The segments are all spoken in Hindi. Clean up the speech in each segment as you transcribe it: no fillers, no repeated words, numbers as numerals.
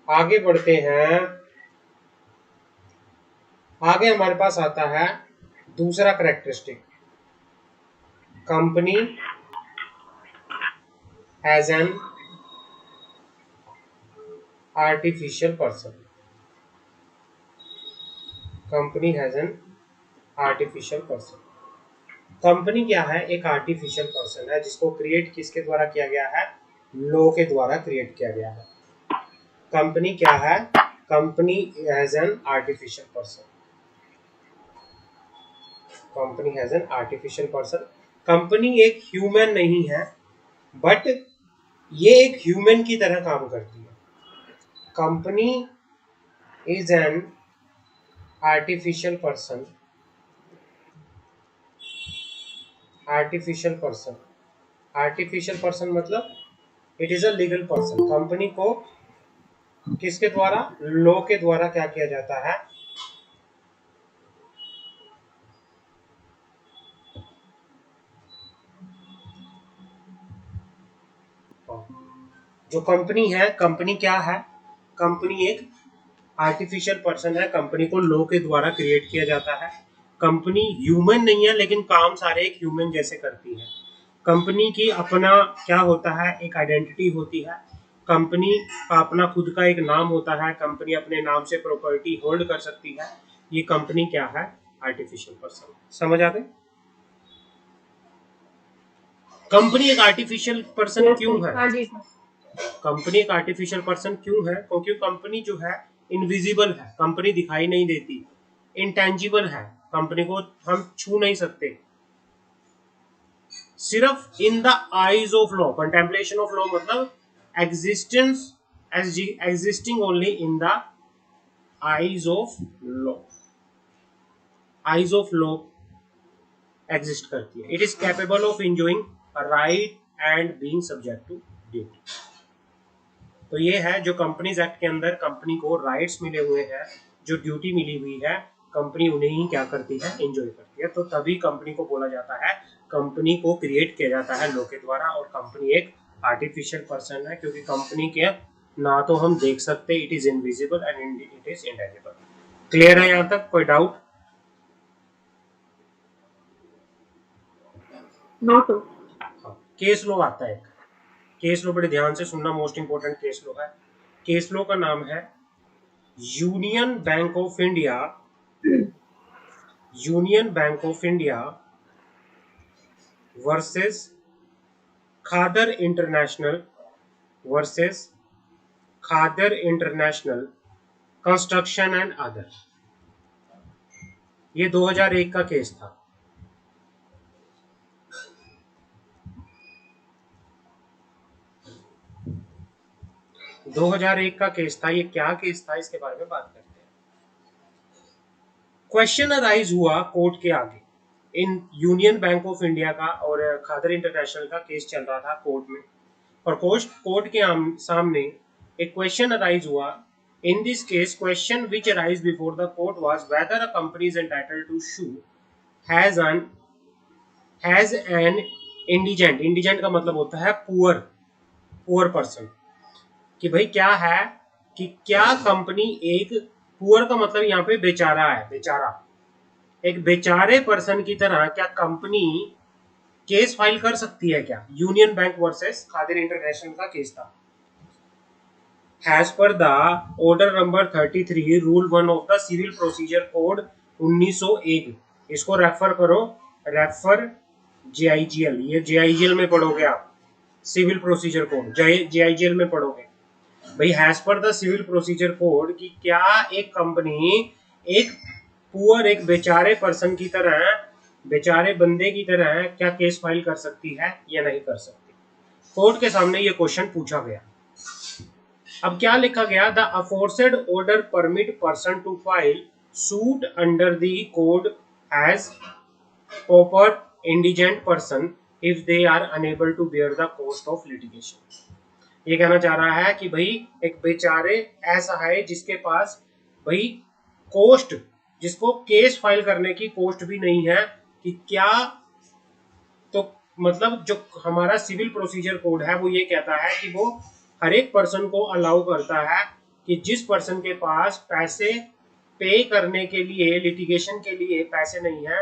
आगे बढ़ते हैं। आगे हमारे पास आता है दूसरा characteristic, company as an artificial person. Company has an artificial person. Company क्या है? एक आर्टिफिशियल पर्सन है जिसको क्रिएट किसके द्वारा किया गया है? लॉ के द्वारा क्रिएट किया गया है। कंपनी क्या है? Company has an artificial person. Company has an artificial person. Company एक ह्यूमन नहीं है, बट ये एक ह्यूमन की तरह काम करती है। Company is an artificial person. Artificial person, artificial person मतलब it is a legal person. Company को किसके द्वारा? लॉ के द्वारा क्या किया जाता है? जो कंपनी है, कंपनी क्या है? कंपनी एक आर्टिफिशियल पर्सन है। कंपनी को लॉ के द्वारा क्रिएट किया जाता है। कंपनी ह्यूमन नहीं है, लेकिन काम सारे एक ह्यूमन जैसे करती है। कंपनी की अपना क्या होता है? एक आइडेंटिटी होती है। कंपनी का अपना खुद का एक नाम होता है। कंपनी अपने नाम से प्रॉपर्टी होल्ड कर सकती है। ये कंपनी क्या है? Artificial person. समझ आ गए? कंपनी एक आर्टिफिशियल पर्सन क्यों है? हाँ जी। कंपनी एक आर्टिफिशियल पर्सन क्यों है? क्योंकि कंपनी जो है इनविजिबल है, कंपनी दिखाई नहीं देती, इंटेंजिबल है, कंपनी को हम छू नहीं सकते। सिर्फ in the eyes of law, contemplation of law मतलब existence, existing only in the eyes of law. Eyes of law exist करती है। It is capable of enjoying right and being subject to duty. तो ये है जो कंपनीज एक्ट के अंदर कंपनी को राइट्स मिले हुए हैं, जो ड्यूटी मिली हुई है, कंपनी उन्हें ही क्या करती है? एंजॉय करती है। तो तभी कंपनी को बोला जाता है, कंपनी को क्रिएट किया जाता है लॉ के द्वारा। और कंपनी एक आर्टिफिशियल पर्सन है, क्योंकि कंपनी के ना तो हम देख सकते, it is invisible and it is intangible. Clear है यहाँ तक? कोई doubt? No two. Case law आता है। केस लॉ बड़े ध्यान से सुनना, मोस्ट इंपोर्टेंट केस लॉ है। केस लॉ का नाम है Union Bank of India. Union Bank of India versus Khader international, versus Khader international construction and other. ये 2001 का केस था। दो हजार एक का केस था। ये क्या केस था, इसके बारे में बात करते हैं। क्वेश्चन अराइज हुआ कोर्ट के आगे, in union Bank of India का और खादर इंटरनेशनल का केस चल रहा था कोर्ट में। और कोर्ट के सामने एक क्वेश्चन अराइज हुआ। In this case question which arise before the court was whether a company is entitled to sue as an indigent. Indigent का मतलब होता है पुअर, पुअर पर्सन। कि भाई क्या है कि क्या कंपनी एक पुअर का मतलब यहाँ पे बेचारा है, बेचारा, एक बेचारे पर्सन की तरह क्या कंपनी केस फाइल कर सकती है क्या? Union Bank versus Khadir international का केस था। As per the order number 33 rule 1 of the civil procedure code 1901, इसको रेफर करो, रेफर JIGL, ये JIGL में पढ़ोगे आप, सिविल प्रोसीजर कोड JIGL में पढ़ोगे भाई। As per the civil procedure code कि क्या एक कंपनी एक पुअर, एक बेचारे पर्सन की तरह, बेचारे बंदे की तरह क्या केस फाइल कर सकती है या नहीं कर सकती? कोर्ट के सामने ये क्वेश्चन पूछा गया। अब क्या लिखा गया? The aforesaid order permit person to file suit under the code as pauper indigent person if they are unable to bear the cost of litigation। ये कहना चाह रहा है कि भाई एक बेचारे ऐसा है जिसके पास भाई कोस्ट, जिसको केस फाइल करने की कोस्ट भी नहीं है, कि क्या, तो मतलब जो हमारा सिविल प्रोसीजर कोड है वो ये कहता है कि वो हर एक पर्सन को अलाउ करता है कि जिस पर्सन के पास पैसे पे करने के लिए, लिटिगेशन के लिए पैसे नहीं है,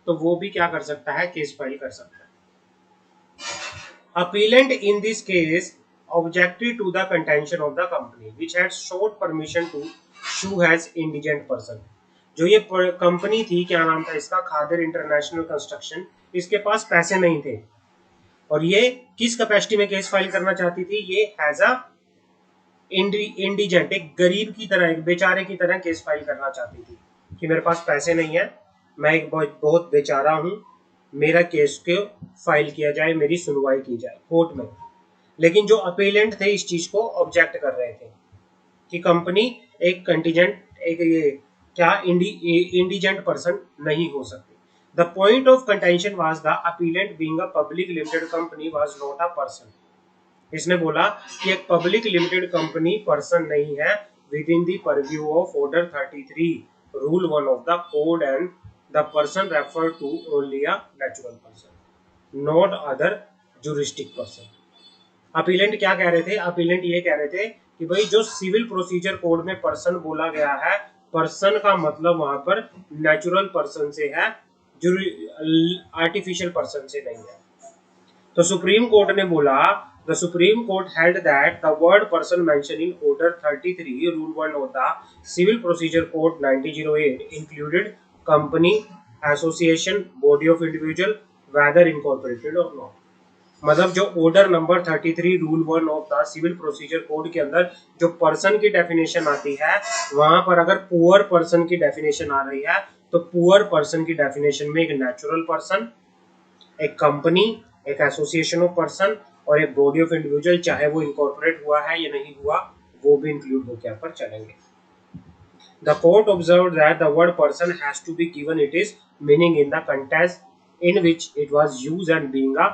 तो वो भी क्या कर सकता है, केस फाइल कर सकता है। Appellant in this case objected to the contention of the company which had sought permission to sue as indigent person। जो ये कंपनी थी, क्या नाम था इसका, खादर इंटरनेशनल कंस्ट्रक्शन, इसके पास पैसे नहीं थे और ये किस कैपेसिटी में केस फाइल करना चाहती थी, ये एज अ इंडिजेंट, एक गरीब की तरह, एक बेचारे की तरह केस फाइल करना चाहती थी कि मेरे पास पैसे नहीं है, मैं एक बहुत बेचारा हूं, मेरा केस को फाइल किया जाए, मेरी सुनवाई की जाए कोर्ट में। लेकिन जो अपीलेंट थे इस चीज को ऑब्जेक्ट कर रहे थे कि कंपनी एक कंटीजेंट, एक ये क्या इंडिजेंट पर्सन नहीं हो सकती। The point of contention was the appellate being a public limited company was not a person. इसने बोला कि एक पब्लिक लिमिटेड कंपनी पर्सन नहीं है within the purview of order 33 rule 1 of the code and the person refer to only a natural person not other juristic person. Appellant क्या कह रहे थे, अपीलेंट ये कह रहे थे कि भाई जो सिविल प्रोसीजर कोड में पर्सन बोला गया है, पर्सन का मतलब वहां पर नेचुरल पर्सन से है, आर्टिफिशियल पर्सन से नहीं है। तो सुप्रीम कोर्ट ने बोला, the supreme court held that the word person mention in order 33 rule 1 of the civil procedure code 1908 included company, association, body of individual, whether incorporated और नॉट। मतलब जो order number 33 rule 1 of the civil procedure code के अंदर जो पर्सन की डेफिनेशन आती है, वहां पर अगर पुअर पर्सन की डेफिनेशन आ रही है, तो पुअर पर्सन की डेफिनेशन में एक नेचुरल पर्सन, एक कंपनी, एक एसोसिएशन ऑफ पर्सन और एक बॉडी ऑफ इंडिविजुअल, चाहे वो इनकॉर्पोरेट हुआ है या नहीं हुआ, वो भी इंक्लूड होकर यहाँ पर चलेंगे। The court observed that the word person has to be given its meaning in the context in which it was used and being a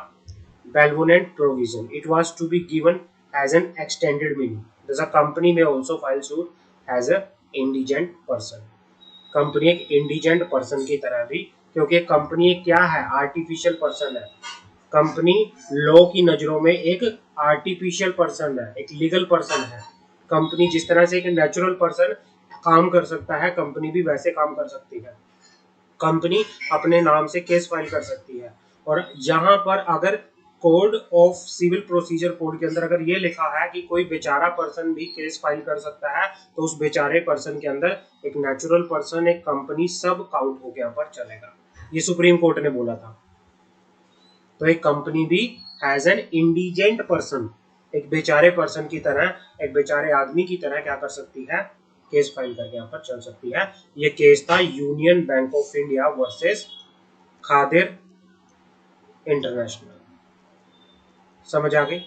benevolent provision, it was to be given as an extended meaning. Thus, a company may also file suit as a indigent person. Company एक इंडिजेंट पर्सन की तरह भी, क्योंकि कंपनी एक क्या है, आर्टिफिशियल पर्सन है। कंपनी लॉ की नजरों में एक आर्टिफिशियल पर्सन है, एक लीगल पर्सन है। कंपनी जिस तरह से एक नेचुरल पर्सन काम कर सकता है, कंपनी भी वैसे काम कर सकती है। कंपनी अपने नाम से केस फाइल कर सकती है। और यहाँ पर अगर code of civil procedure code के अंदर अगर ये लिखा है कि कोई बेचारा पर्सन भी केस फाइल कर सकता है, तो उस बेचारे पर्सन के अंदर एक नेचुरल पर्सन, एक कंपनी, सब काउंट होकर यहाँ पर चलेगा। ये सुप्रीम कोर्ट ने बोला था। तो एक कंपनी भी एज एन इंडिजेंट पर्सन, एक बेचारे पर्सन की तरह, एक बेचारे आदमी की तरह क्या कर सकती है, केस फाइल करके यहाँ पर चल सकती है। ये केस था union Bank of India versus Khadir international. समझ आ गई?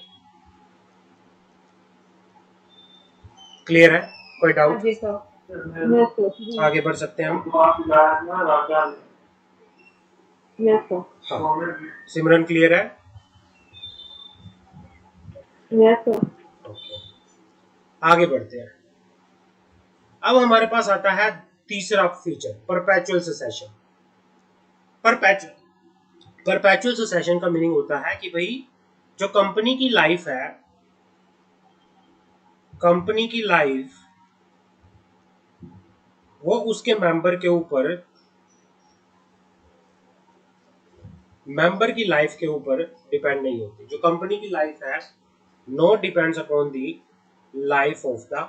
क्लियर है? कोई डाउट? आगे बढ़ सकते हैं हम। हाँ। सिमरन क्लियर है? ओके, आगे बढ़ते हैं। अब हमारे पास आता है तीसरा feature, perpetual secession. Perpetual secession का मीनिंग होता है कि भाई जो कंपनी की लाइफ है, कंपनी की लाइफ वो उसके मेंबर के ऊपर, मेंबर की लाइफ के ऊपर डिपेंड नहीं होती। जो कंपनी की लाइफ है no depends upon the life of the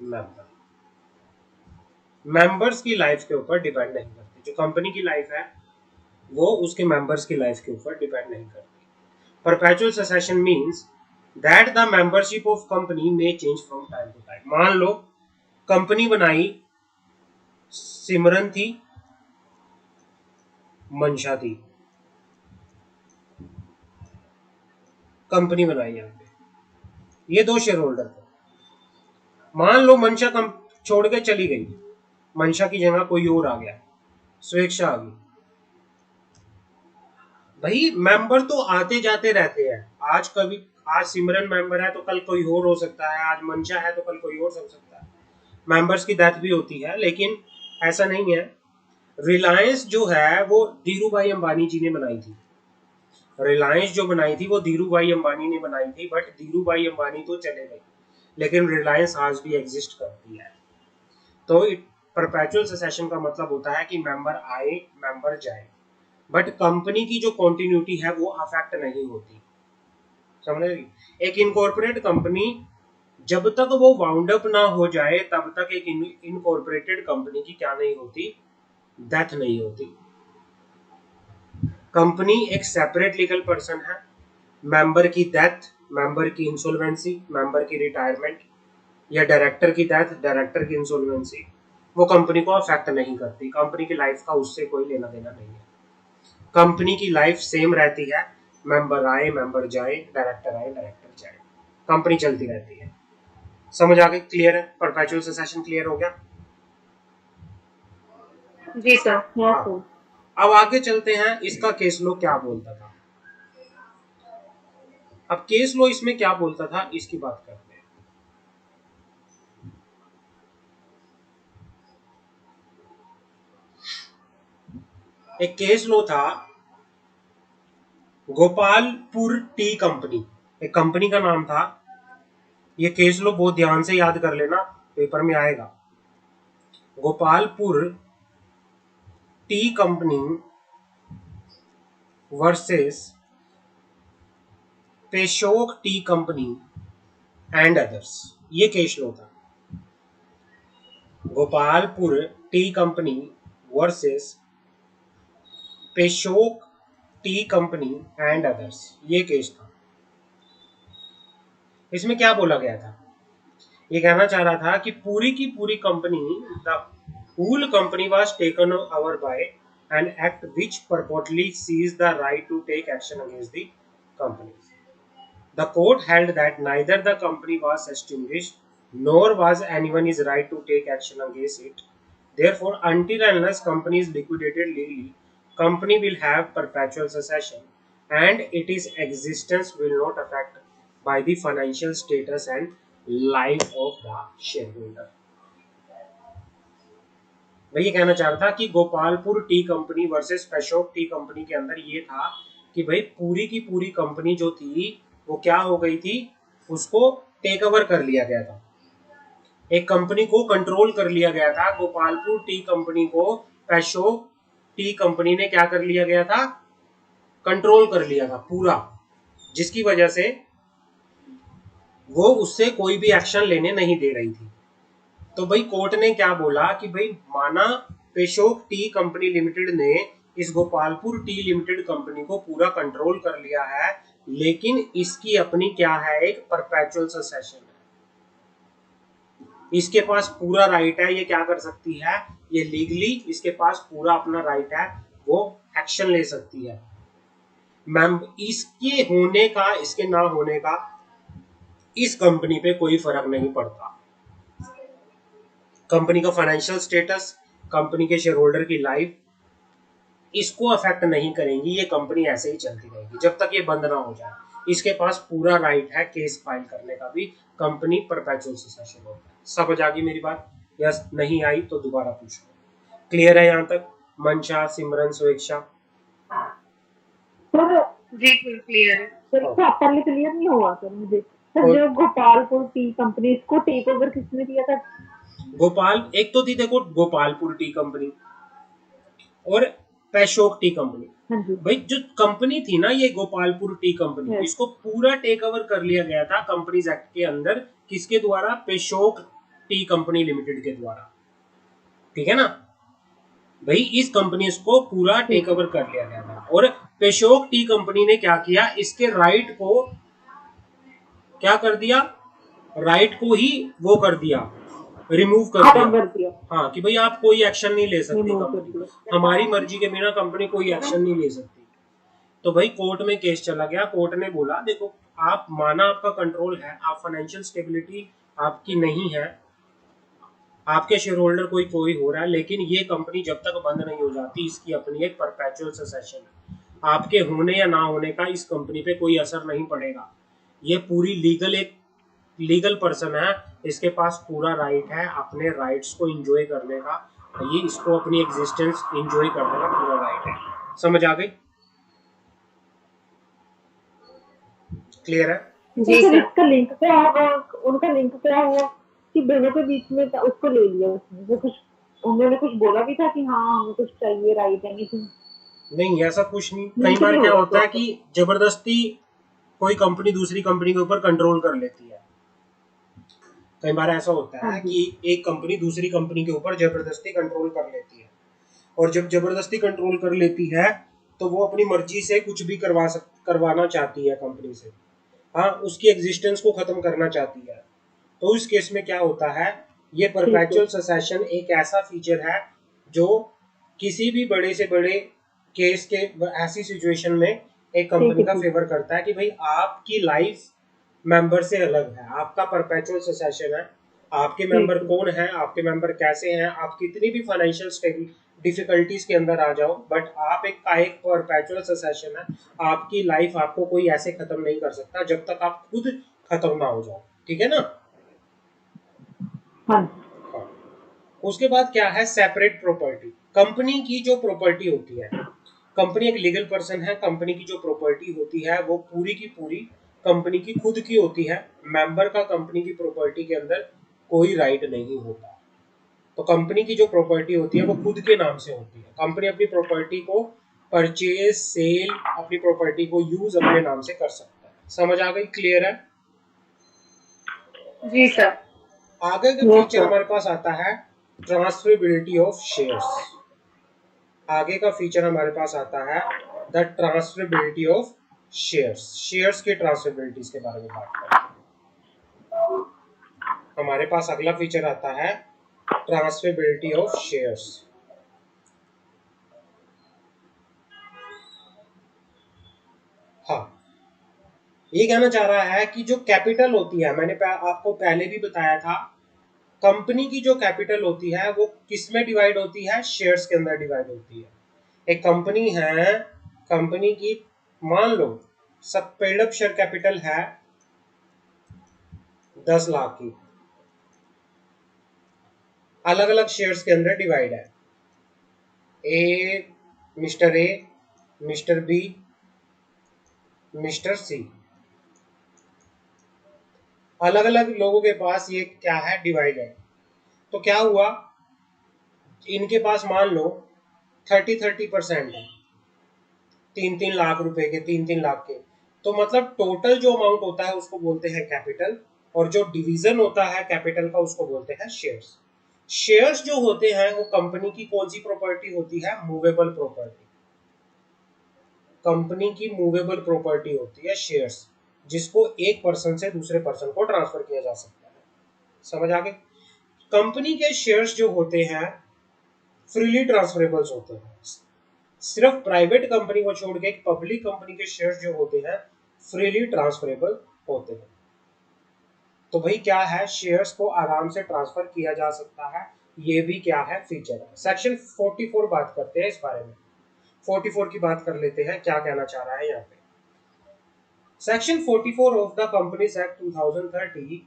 member, members की लाइफ के ऊपर डिपेंड नहीं करती। जो कंपनी की लाइफ है वो उसके मेंबर्स की लाइफ के ऊपर डिपेंड नहीं करती। Perpetual succession means that the membership of company may change from time to time. मान लो कंपनी बनाई, सिमरन थी, मंशा थी, कंपनी बनाई यहाँ पे, ये दो शेयर होल्डर थे। मान लो मंशा छोड़ के चली गई, मंशा की जगह कोई और आ गया, स्वेच्छा आ गई। भाई मेंबर तो आते जाते रहते हैं। आज सिमरन मेंबर है तो कल कोई और हो सकता है, आज मंशा है तो कल कोई और हो सकता है। मेंबर्स की डेथ भी होती है, लेकिन ऐसा नहीं है। रिलायंस जो है वो धीरू भाई अंबानी जी ने बनाई थी। रिलायंस जो बनाई थी वो धीरू भाई अंबानी ने बनाई थी, बट धीरू भाई अंबानी तो चले गए, लेकिन रिलायंस आज भी एग्जिस्ट करती है। तो परपेचुअल सक्सेशन का मतलब होता है कि मेंबर आए मेंबर जाए, बट कंपनी की जो कॉन्टिन्यूटी है वो अफेक्ट नहीं होती। समझ रही? एक इनकॉर्पोरेट कंपनी जब तक वो वाउंड अप ना हो जाए तब तक एक इनकॉर्पोरेटेड कंपनी की क्या नहीं होती, डेथ नहीं होती। कंपनी एक सेपरेट लीगल पर्सन है। मेंबर की डेथ, मेंबर की इंसॉल्वेंसी, मेंबर की रिटायरमेंट या डायरेक्टर की डेथ, डायरेक्टर की इंसॉल्वेंसी, वो कंपनी को अफेक्ट नहीं करती। कंपनी की लाइफ का उससे कोई लेना देना नहीं है। कंपनी की लाइफ सेम रहती है, मेंबर आए मेंबर जाए, डायरेक्टर आए डायरेक्टर जाए, कंपनी चलती रहती है। समझ आ गई? क्लियर है? परपेचुअल सक्सेशन क्लियर हो गया? जी सर, यस हाँ। सर। अब आगे चलते हैं, इसका केस लो क्या बोलता था। अब केस लो इसमें क्या बोलता था इसकी बात करते हैं। एक केस लो था, गोपालपुर टी कंपनी, एक कंपनी का नाम था। ये केस लो बहुत ध्यान से याद कर लेना, पेपर में आएगा। Gopalpur tea company versus Peshok tea company and others, ये केस लो था। Gopalpur tea company versus Peshok tea company and others, ये केस था। इसमें क्या बोला गया था? ये कहना चाह रहा था कि पूरी की पूरी company, the whole company was taken over by an act which purportedly seized the right to take action against the company. The court held that neither the company was extinguished nor was anyone's right to take action against it. Therefore, until and unless company is liquidated legally, company will have perpetual succession and its existence will not affect by the financial status and life of the shareholder. मैं ये कहना चाह रहा था कि Gopalpur tea company versus Peshok tea company के अंदर ये था कि भाई पूरी की पूरी कंपनी जो थी वो क्या हो गई थी, उसको टेक ओवर कर लिया गया था। एक कंपनी को कंट्रोल कर लिया गया था। गोपालपुर टी कंपनी को पेशोक टी कंपनी ने क्या कर लिया गया था, कंट्रोल कर लिया था पूरा, जिसकी वजह से वो उससे कोई भी एक्शन लेने नहीं दे रही थी। तो भाई कोर्ट ने क्या बोला कि भाई माना पेशोक टी कंपनी लिमिटेड ने इस गोपालपुर टी लिमिटेड कंपनी को पूरा कंट्रोल कर लिया है, लेकिन इसकी अपनी क्या है, एक परपेचुअल सक्सेशन है। इसके पास पूरा राइट है, ये क्या कर सकती है, ये लीगली इसके पास पूरा अपना राइट है, वो एक्शन ले सकती है। मैम इसके होने का इसके ना होने का इस कंपनी पे कोई फर्क नहीं पड़ता। कंपनी का फाइनेंशियल स्टेटस, कंपनी के शेयर होल्डर की लाइफ इसको अफेक्ट नहीं करेंगी। ये कंपनी ऐसे ही चलती रहेगी जब तक ये बंद ना हो जाए। इसके पास पूरा राइट है केस फाइल करने का भी। कंपनी परपेचुअल सक्सेशन होता है। समझ आ गई मेरी बात? यस, नहीं आई तो दोबारा पूछ लो। क्लियर है यहाँ तक? मंशा, सिमरन, स्वेच्छा? सर जी क्लियर है सर, हाँ। प्रॉपरली क्लियर नहीं हुआ सर मुझे। सर और जो गोपालपुर टी कंपनी, इसको टेक ओवर किसने किया था? गोपाल एक तो थी, देखो, गोपालपुर टी कंपनी और पेशोक टी कंपनी। हाँ जी। भाई जो कंपनी थी ना, ये गोपालपुर टी कंपनी, यस। इसको पूरा टेक ओवर कर लिया गया था कंपनीज एक्ट के अंदर। किसके द्वारा? पेशोक टी कंपनी लिमिटेड के द्वारा। ठीक है ना भाई? इस कंपनी को पूरा टेक ओवर कर लिया गया था और पेशोक टी कंपनी ने क्या किया, इसके राइट को क्या कर दिया, राइट को ही वो कर दिया, रिमूव कर खत्म दिया। कर दिया। हाँ कि भाई आप कोई एक्शन नहीं ले सकती, रिमूव कर कंपनी दिया। हमारी मर्जी के बिना कंपनी कोई एक्शन नहीं ले सकती। तो भाई कोर्ट में केस चला गया। कोर्ट ने बोला देखो, आप माना आपका कंट्रोल है, आप फाइनेंशियल स्टेबिलिटी आपकी नहीं है, आपके शेयर होल्डर कोई कोई हो रहा है, लेकिन ये कंपनी जब तक बंद नहीं हो जाती इसकी अपनी एक परपेचुअल सक्सेशन है। आपके होने या ना होने का इस कंपनी पे कोई असर नहीं पड़ेगा। ये पूरी लीगल एक लीगल पर्सन है, इसके पास पूरा राइट है अपने राइट्स को एंजॉय करने का। ये इसको अपनी एग्जिस्टेंस एंजॉय करने का पूरा राइट है। समझ आ गई? क्लियर है? तो जी फिर सर। इसका लिंक क्या होगा? उनका लिंक क्या हुआ कि दोनों के बीच में उसको ले लिया उसने? वो कुछ उन्होंने कुछ बोला भी था कि हाँ हमें कुछ चाहिए, राइट एनीथिंग? नहीं, ऐसा कुछ नहीं। कई लिंक बार नहीं क्या होगा होता है कि प्रॉपर। जबरदस्ती कोई कंपनी दूसरी कंपनी के ऊपर कंट्रोल कर लेती है। कई बार ऐसा होता हाँ है जी। कि एक कंपनी दूसरी कंपनी के ऊपर जबरदस्ती कंट्रोल कर लेती है, और जब जबरदस्ती कंट्रोल कर लेती है तो वो अपनी मर्जी से कुछ भी करवाना चाहती है कंपनी से। हाँ, उसकी एग्जिस्टेंस को खत्म करना चाहती है। तो इस केस में क्या होता है, ये ठीक है। परपेचुअल सेसेशन एक ऐसा फीचर है जो किसी भी बड़े से बड़े केस के ऐसी सिचुएशन में एक ठीक कंपनी है। का ठीक फेवर करता है कि भाई आपकी लाइफ मेंबर से अलग है, आपका परपेचुअल सेसेशन है। आपके मेंबर ठीक है। कौन है, आपके मेंबर कैसे हैं, आप कितनी भी फाइनेंशियल डिफिकल्टीज के अंदर आ जाओ, बट आप एक परपेचुअल सेसेशन है। आपकी लाइफ आपको कोई ऐसे खत्म नहीं कर सकता जब तक आप खुद खत्म ना हो जाओ। ठीक है ना? हाँ जी। हाँ। उसके बाद क्या है, सेपरेट प्रॉपर्टी। कंपनी की जो प्रॉपर्टी होती है, कंपनी एक लीगल पर्सन है, कंपनी की जो प्रॉपर्टी होती है वो पूरी की पूरी कंपनी की खुद की होती है। मेंबर का कंपनी की प्रॉपर्टी के अंदर कोई राइट नहीं होता। तो कंपनी की जो प्रॉपर्टी होती है वो खुद के नाम से होती है। कंपनी अपनी प्रॉपर्टी को परचेज, सेल, अपनी प्रॉपर्टी को यूज अपने नाम से कर सकता है। समझ आ गई? क्लियर है? जी सर। आगे का यस फीचर सर। हमारे पास आता है ट्रांसफरेबिलिटी ऑफ शेयर्स। आगे का फीचर हमारे पास आता है the transferability of shares. Shares की ट्रांसफरेबिलिटीज के बारे में बात करते हैं। हमारे पास अगला फीचर आता है ट्रांसफरेबिलिटी ऑफ शेयर्स। हाँ, ये कहना चाह रहा है कि जो कैपिटल होती है, मैंने आपको पहले भी बताया था, कंपनी की जो कैपिटल होती है वो किस में डिवाइड होती है? शेयर्स के अंदर डिवाइड होती है। एक कंपनी है, कंपनी की मान लो सब पेड अप शेयर कैपिटल है 10 लाख की, अलग अलग शेयर्स के अंदर डिवाइड है। A, mister A, mister B, mister C, अलग अलग लोगों के पास ये क्या है, डिवाइड है। तो क्या हुआ, इनके पास मान लो 30-30% है, 3-3 लाख रुपए के, 3-3 लाख के। तो मतलब टोटल जो अमाउंट होता है उसको बोलते हैं कैपिटल, और जो डिवीजन होता है कैपिटल का उसको बोलते हैं शेयर्स। शेयर्स जो होते हैं वो कंपनी की कौन सी प्रॉपर्टी होती है? Movable property. कंपनी की मूवेबल प्रॉपर्टी होती है शेयर्स, जिसको एक पर्सन से दूसरे पर्सन को ट्रांसफर किया जा सकता है। समझ आ गई? कंपनी के शेयर्स जो होते हैं फ्रीली ट्रांसफरेबल्स होते हैं। सिर्फ प्राइवेट कंपनी को छोड़ के एक पब्लिक कंपनी के शेयर्स जो होते हैं फ्रीली ट्रांसफरेबल होते हैं। तो भाई क्या है, शेयर्स को आराम से ट्रांसफर किया जा सकता है। ये भी क्या है, फीचर है। सेक्शन 44 बात करते हैं इस बारे में। 44 की बात कर लेते हैं, क्या कहना चाह रहा है यहाँ पे। Section 44 of the companies act 2030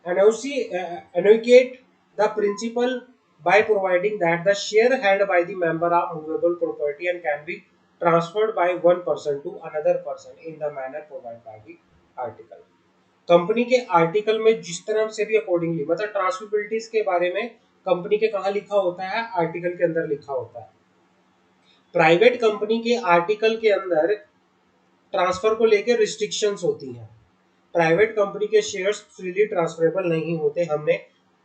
enunciate the principle by providing that the share held by the member are movable property and can be transferred by one person to another person in the manner provided by the article। Company के आर्टिकल में जिस तरह से भी अकॉर्डिंगली, मतलब ट्रांसफरेबिलिटीज के बारे में कंपनी के कहाँ लिखा होता है? आर्टिकल के अंदर लिखा होता है। प्राइवेट कंपनी के आर्टिकल के अंदर ट्रांसफर को लेकर रिस्ट्रिक्शंस होती हैं। प्राइवेट कंपनी के शेयर्स फ्रीली ट्रांसफरेबल नहीं होते। हमने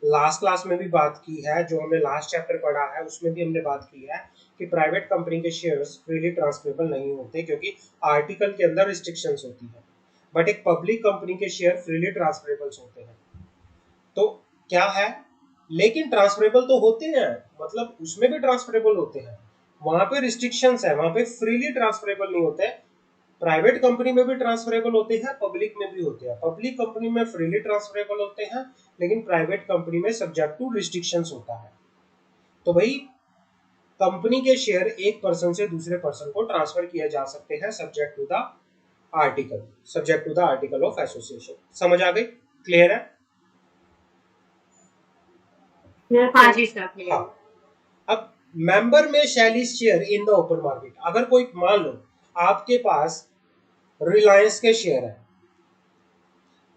लास्ट क्लास में भी बात की है, जो हमने लास्ट चैप्टर पढ़ा है उसमें भी हमने बात की है कि प्राइवेट कंपनी के शेयर्स फ्रीली ट्रांसफरेबल नहीं होते क्योंकि आर्टिकल के अंदर रिस्ट्रिक्शंस होती है। बट एक पब्लिक कंपनी के शेयर फ्रीली ट्रांसफरेबल होते हैं। तो क्या है, लेकिन ट्रांसफरेबल तो होते हैं, मतलब उसमें भी ट्रांसफरेबल होते हैं। वहां पे रिस्ट्रिक्शंस है, वहां पे फ्रीली ट्रांसफरेबल नहीं होते। प्राइवेट कंपनी में भी ट्रांसफरेबल होते हैं, पब्लिक में भी होते हैं। पब्लिक कंपनी में फ्रीली ट्रांसफरेबल होते हैं, लेकिन प्राइवेट कंपनी में सब्जेक्ट टू रिस्ट्रिक्शंस होता है। तो भाई कंपनी के शेयर एक पर्सन से दूसरे पर्सन को ट्रांसफर किए जा सकते हैं subject to the article, subject to the article of association. समझ आ गई? क्लियर है? यस हाँ सर। जी सर, क्लियर हाँ। है। अब मेंबर में शैली share in the open market. अगर कोई मान लो आपके पास रिलायंस के शेयर है।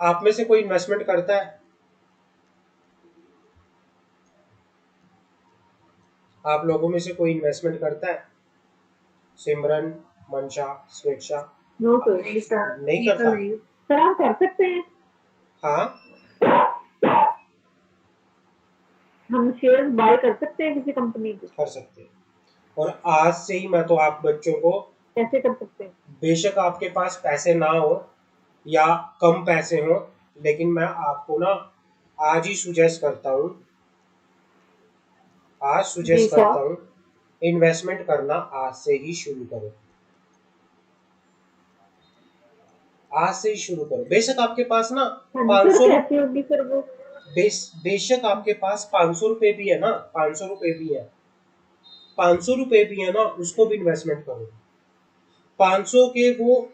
आप में से कोई इन्वेस्टमेंट करता है? आप लोगों में से कोई इन्वेस्टमेंट करता है? सिमरन, मंशा, स्वेच्छा? नो सर, नहीं ये तो करता? नहीं सर। आप कर सकते हैं, हाँ, हम शेयर बाय कर सकते हैं किसी कंपनी के। कर सकते हैं। और आज से ही मैं तो आप बच्चों को, कैसे कर सकते हैं? बेशक आपके पास पैसे ना हो या कम पैसे हो, लेकिन मैं आपको ना आज ही सुजेस्ट करता हूँ, आज जी सुजेस्ट सर। करता हूँ, इन्वेस्टमेंट करना आज से ही शुरू करो। आज से ही शुरू करो। बेशक आपके पास ना हाँ जी सर, 500 कैसे होगी सर वो? बेशक आपके पास 500 रुपए भी है ना, 500 रुपए भी है, 500 रुपए भी है ना, उसको भी इन्वेस्टमेंट करो। 500 के वो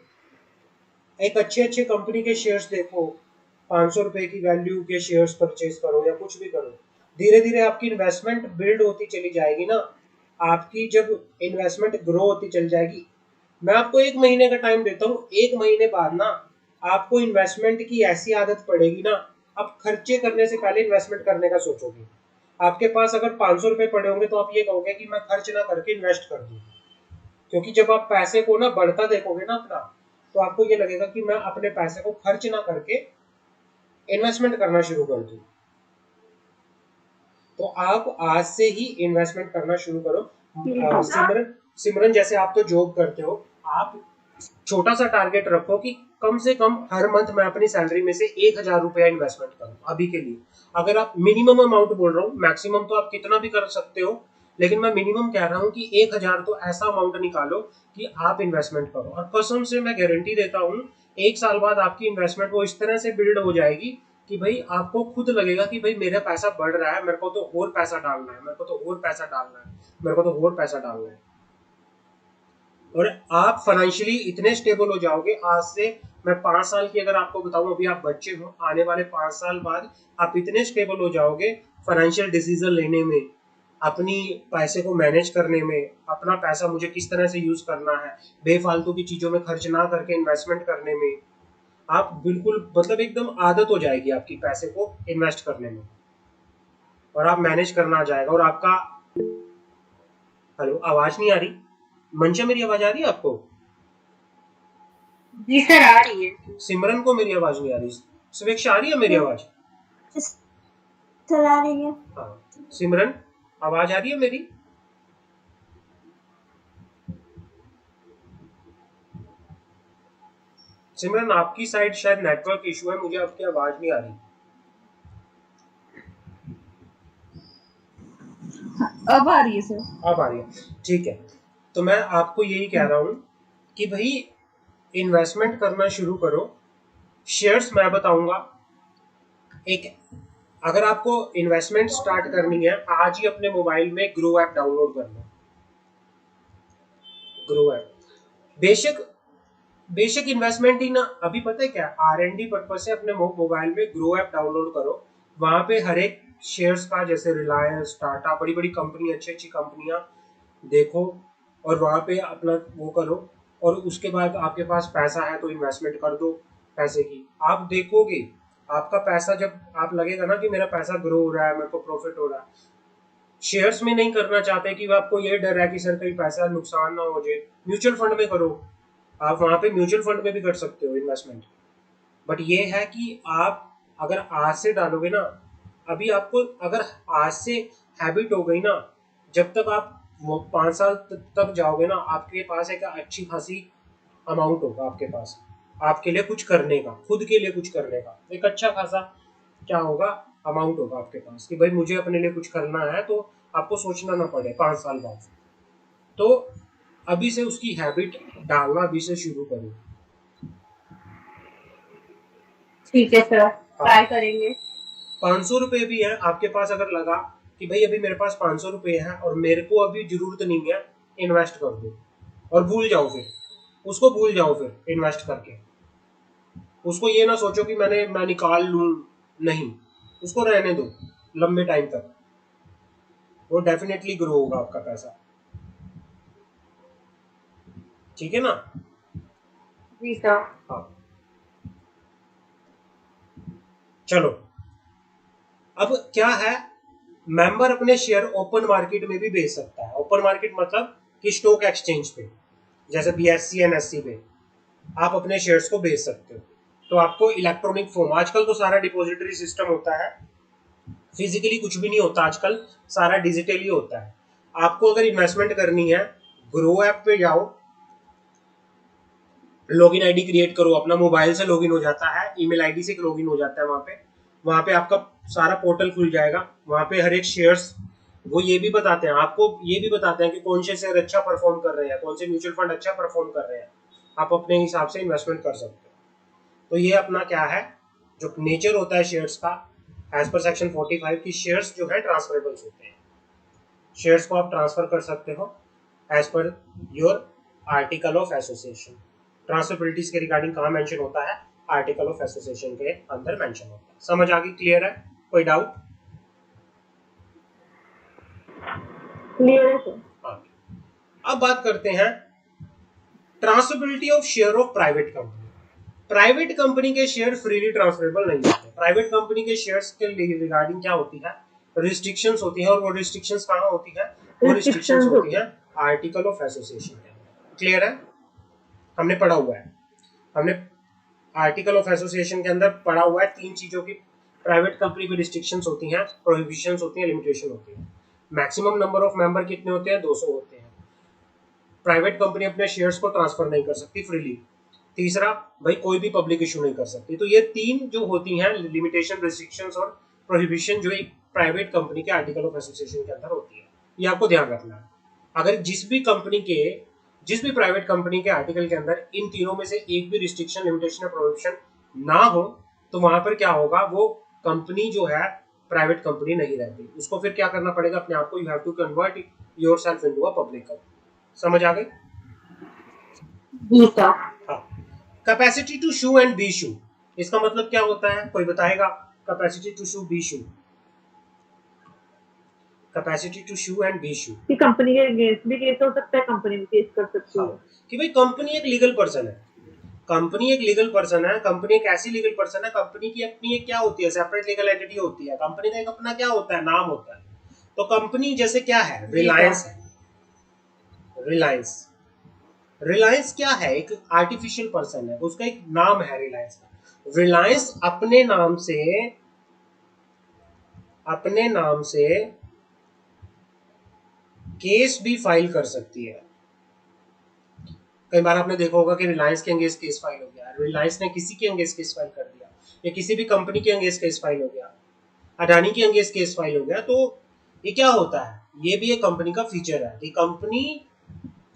एक अच्छे अच्छे कंपनी के शेयर्स देखो, 500 रुपए की वैल्यू के शेयर्स परचेज करो या कुछ भी करो। धीरे धीरे आपकी इन्वेस्टमेंट बिल्ड होती चली जाएगी ना। आपकी जब इन्वेस्टमेंट ग्रो होती चली जाएगी, मैं आपको 1 महीने का टाइम देता हूँ, 1 महीने बाद ना आपको इन्वेस्टमेंट की ऐसी आदत पड़ेगी ना, आप खर्चे करने से पहले इन्वेस्टमेंट करने का सोचोगे। आपके पास अगर 500 रुपए पड़े होंगे तो आप ये कहोगे कि मैं खर्च ना करके इन्वेस्ट कर दूँ। क्योंकि जब आप पैसे को ना बढ़ता देखोगे ना अपना, तो आपको ये लगेगा कि मैं अपने पैसे को खर्च ना करके इन्वेस्टमेंट करना शुरू कर दूं। तो आप आज से ही इन्वेस्टमेंट करना शुरू करो। सिमरन, सिमरन जैसे आप तो जॉब करते हो, आप छोटा सा टारगेट रखो कि कम से कम हर मंथ मैं अपनी सैलरी में से 1,000 रुपया इन्वेस्टमेंट करूं अभी के लिए। अगर आप मिनिमम अमाउंट बोल रहा हूँ, मैक्सिमम तो आप कितना भी कर सकते हो, लेकिन मैं मिनिमम कह रहा हूँ कि 1,000 तो ऐसा अमाउंट निकालो कि आप इन्वेस्टमेंट करो। और कसम से मैं गारंटी देता हूँ, 1 साल बाद आपकी इन्वेस्टमेंट वो इस तरह से बिल्ड हो जाएगी कि भाई आपको खुद लगेगा कि भाई मेरा पैसा बढ़ रहा है, मेरे को तो और पैसा डालना है, मेरे को तो और पैसा डालना है, मेरे को तो और पैसा डालना है। और आप फाइनेंशियली इतने स्टेबल हो जाओगे आज से। मैं 5 साल की अगर आपको बताऊं, अभी आप बच्चे हो, आने वाले 5 साल बाद आप इतने स्टेबल हो जाओगे फाइनेंशियल डिसीजन लेने में, अपनी पैसे को मैनेज करने में, अपना पैसा मुझे किस तरह से यूज करना है, बेफालतू की चीजों में खर्च ना करके इन्वेस्टमेंट करने में। आप बिल्कुल मतलब एकदम आदत हो जाएगी आपकी पैसे को इन्वेस्ट करने में, और आप मैनेज करना आ जाएगा। और आपका, हेलो, आवाज नहीं आ रही? मंशा, मेरी आवाज आ रही है आपको? जी सर, आ रही है। सिमरन को मेरी आवाज नहीं आ रही। स्वेच्छा, आ रही है मेरी आवाज? सर आ रही है। हाँ, सिमरन, आवाज आ रही है मेरी? सिमरन, आपकी साइड शायद नेटवर्क इशू है, मुझे आपकी आवाज नहीं आ रही। अब आ रही है सर। अब आ रही है, ठीक है। तो मैं आपको यही कह रहा हूँ कि भाई इन्वेस्टमेंट करना शुरू करो। शेयर्स मैं बताऊंगा एक, अगर आपको इन्वेस्टमेंट स्टार्ट करनी है, आज ही अपने मोबाइल में ग्रो ऐप डाउनलोड कर लो। ग्रो ऐप, बेशक बेशक इन्वेस्टमेंट ही ना, अभी पता है क्या, R&D पर्पज से अपने मोबाइल में ग्रो ऐप डाउनलोड करो। वहां पे हर एक शेयर्स का, जैसे रिलायंस, टाटा, बड़ी बड़ी कंपनी, अच्छी अच्छी कंपनियां देखो, और वहां पे अपना वो करो। और उसके बाद आपके पास पैसा है तो इन्वेस्टमेंट कर दो पैसे की। आप देखोगे आपका पैसा, जब आप लगेगा ना कि मेरा पैसा ग्रो हो रहा है, मेरे को प्रॉफिट हो रहा है। शेयर्स में नहीं करना चाहते कि आपको ये डर है कि सर कहीं पैसा नुकसान ना हो जाए, म्यूचुअल फंड में करो। आप वहां पे म्यूचुअल फंड में भी कर सकते हो इन्वेस्टमेंट। बट ये है कि आप अगर आज से डालोगे ना, अभी आपको अगर आज से हैबिट हो गई ना, जब तक आप वो 5 साल तक जाओगे ना, आपके पास एक अच्छी खासी अमाउंट होगा आपके पास, आपके लिए कुछ करने का, खुद के लिए कुछ करने का एक अच्छा खासा क्या होगा, अमाउंट होगा आपके पास कि भाई मुझे अपने लिए कुछ करना है, तो आपको सोचना ना पड़े 5 साल बाद। तो अभी से उसकी हैबिट डालना अभी से शुरू करो। ठीक है सर, हाँ, ट्राई करेंगे। 500 रुपए भी है आपके पास, अगर लगा कि भाई अभी मेरे पास 500 रुपए है और मेरे को अभी जरूरत नहीं है, इन्वेस्ट कर दो और भूल जाओ, फिर उसको भूल जाओ, फिर इन्वेस्ट करके उसको ये ना सोचो कि मैं निकाल लूं, नहीं, उसको रहने दो लंबे टाइम तक, वो डेफिनेटली ग्रो होगा आपका पैसा। ठीक है ना? जी सर। हाँ, चलो अब क्या है, मेंबर अपने शेयर ओपन मार्केट में भी बेच सकता है। ओपन मार्केट मतलब कि स्टॉक एक्सचेंज पे, जैसे बीएससी एनएससी पे आप अपने शेयर्स को बेच सकते हो। तो आपको इलेक्ट्रॉनिक फॉर्म, आजकल तो सारा डिपॉजिटरी सिस्टम होता है, फिजिकली कुछ भी नहीं होता आजकल, सारा डिजिटली होता है। आपको अगर इन्वेस्टमेंट करनी है, ग्रो ऐप पे जाओ, लॉगिन आईडी क्रिएट करो, अपना मोबाइल से लॉगिन हो जाता है, ईमेल आईडी से लॉगिन हो जाता है। वहां पे आपका सारा पोर्टल खुल जाएगा। वहां पे हर एक शेयर्स वो ये भी बताते हैं, आपको ये भी बताते हैं कि कौन से शेयर अच्छा परफॉर्म कर रहे हैं, कौन से म्यूचुअल फंड अच्छा परफॉर्म कर रहे हैं। आप अपने हिसाब से इन्वेस्टमेंट कर सकते हो। तो ये अपना क्या है, जो नेचर होता है शेयर्स का, एज पर सेक्शन 45 की शेयर्स जो है ट्रांसफरेबल्स होते हैं। शेयर्स को आप ट्रांसफर कर सकते हो as per your article of association. Transferabilities के रिगार्डिंग कहाँ मेंशन होता है, आर्टिकल ऑफ एसोसिएशन के अंदर मेंशन होता है। समझ आ गई, क्लियर है, कोई डाउट? क्लियर है सर। अब बात करते हैं transferability of share of private company. Private company के शेयर फ्रीली ट्रांसफरेबल नहीं होते। प्राइवेट कंपनी के शेयर्स के रिगार्डिंग क्या होती है, रिस्ट्रिक्शंस होती है। और वो रिस्ट्रिक्शंस कहाँ होती है, वो रिस्ट्रिक्शंस होती है आर्टिकल ऑफ एसोसिएशन के अंदर। क्लियर है, हमने पढ़ा हुआ है, हमने आर्टिकल ऑफ एसोसिएशन के अंदर पढ़ा हुआ है तीन चीजों की। प्राइवेट कंपनी की रिस्ट्रिक्शंस होती हैं, प्रोहिबिशंस होती हैं, लिमिटेशन होती है। मैक्सिमम नंबर ऑफ मेंबर कितने होते हैं, 200 होते हैं। प्राइवेट कंपनी अपने शेयर्स को ट्रांसफर नहीं कर सकती फ्रीली। तीसरा, भाई कोई भी पब्लिक इशू नहीं कर सकती। तो ये तीन जो होती हैं, लिमिटेशन, रिस्ट्रिक्शंस और प्रोहिबिशन, जो एक प्राइवेट कंपनी के आर्टिकल ऑफ एसोसिएशन के अंदर होती है, ये आपको ध्यान रखना है। अगर जिस भी प्राइवेट कंपनी के आर्टिकल के अंदर इन तीनों में से एक भी रिस्ट्रिक्शन, लिमिटेशन या प्रोहिबिशन ना हो, तो वहां पर क्या होगा, वो कंपनी जो है प्राइवेट कंपनी नहीं रहती। उसको फिर क्या करना पड़ेगा, अपने आप को you have to convert yourself into a public company. समझ आ गई? जी सर। हाँ, capacity to sue and be sue, इसका मतलब क्या होता है, कोई बताएगा? Capacity to sue, be sue, capacity to sue and be sue. कि कंपनी के अगेंस्ट भी केस हो सकता है, कंपनी भी केस कर सकती हाँ, है। कि भाई कंपनी एक लीगल पर्सन है। कंपनी एक लीगल पर्सन है। कंपनी एक ऐसी लीगल पर्सन है, कंपनी की अपनी एक क्या होती है, सेपरेट लीगल एंटिटी होती है। कंपनी का एक अपना क्या होता है, नाम होता है। तो कंपनी जैसे क्या है, रिलायंस है। रिलायंस, रिलायंस क्या है, एक आर्टिफिशियल पर्सन है, उसका एक नाम है रिलायंस का। रिलायंस अपने नाम से केस भी फाइल कर सकती है। कई बार आपने देखा होगा कि रिलायंस के अंगेंस्ट केस फाइल हो गया, रिलायंस ने किसी के अंगेंस्ट केस फाइल कर दिया, या किसी भी कंपनी के अंगेंस्ट केस फाइल हो गया, अडानी के अंगेंस्ट केस फाइल हो गया। तो ये क्या होता है, ये भी एक कंपनी का फीचर है कि कंपनी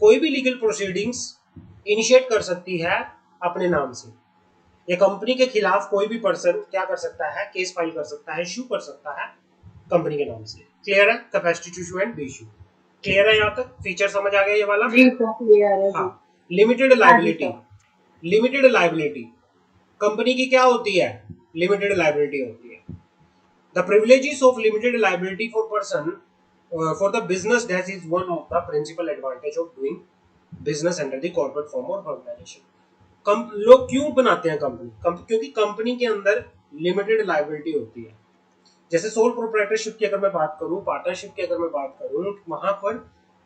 कोई भी लीगल प्रोसीडिंग्स इनिशिएट कर सकती है अपने नाम से। ये कंपनी के खिलाफ कोई भी पर्सन क्या कर सकता है, केस फाइल कर सकता है, इशू कर सकता है कंपनी के नाम से। क्लियर है, capacity to issue and be issue. Clear है, यहाँ तक फीचर समझ आ गया ये वाला? जी सर, क्लियर है। हाँ, लिमिटेड हाँ जी liability. Sir. Limited liability company की क्या होती है, लिमिटेड लाइबिलिटी होती है। The privileges of limited liability for person for the business that is one of the principal advantage of doing business under the corporate form और ऑर्गेनाइजेशन। लोग क्यों बनाते हैं कंपनी? क्योंकि कंपनी के अंदर लिमिटेड लाइबिलिटी होती है। जैसे सोल प्रोप्राइटरशिप की अगर मैं बात करूं, पार्टनरशिप की अगर मैं बात करूं, वहां पर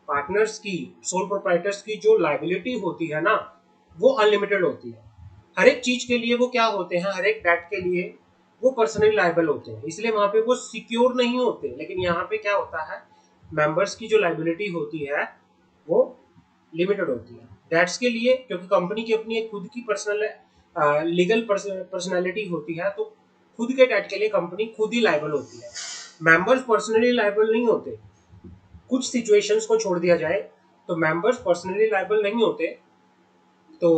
पार्टनर्स की, सोल प्रोप्राइटर्स की जो लाइबिलिटी होती है ना, वो अनलिमिटेड होती है। हर एक चीज के लिए वो क्या होते हैं, हर एक डेट के लिए वो पर्सनली लाइबल होते हैं, इसलिए वहां पे वो सिक्योर नहीं होते। लेकिन यहाँ पे क्या होता है, मेंबर्स की जो लाइबिलिटी होती है वो लिमिटेड होती है डेट्स के लिए, क्योंकि कंपनी की अपनी एक खुद की पर्सनल लीगल पर्सनैलिटी होती है। तो खुद के डेट के लिए कंपनी खुद ही लाइबल होती है, मेंबर्स पर्सनली लाइबल नहीं होते। कुछ सिचुएशंस को छोड़ दिया जाए तो मेंबर्स पर्सनली लाइबल नहीं होते। तो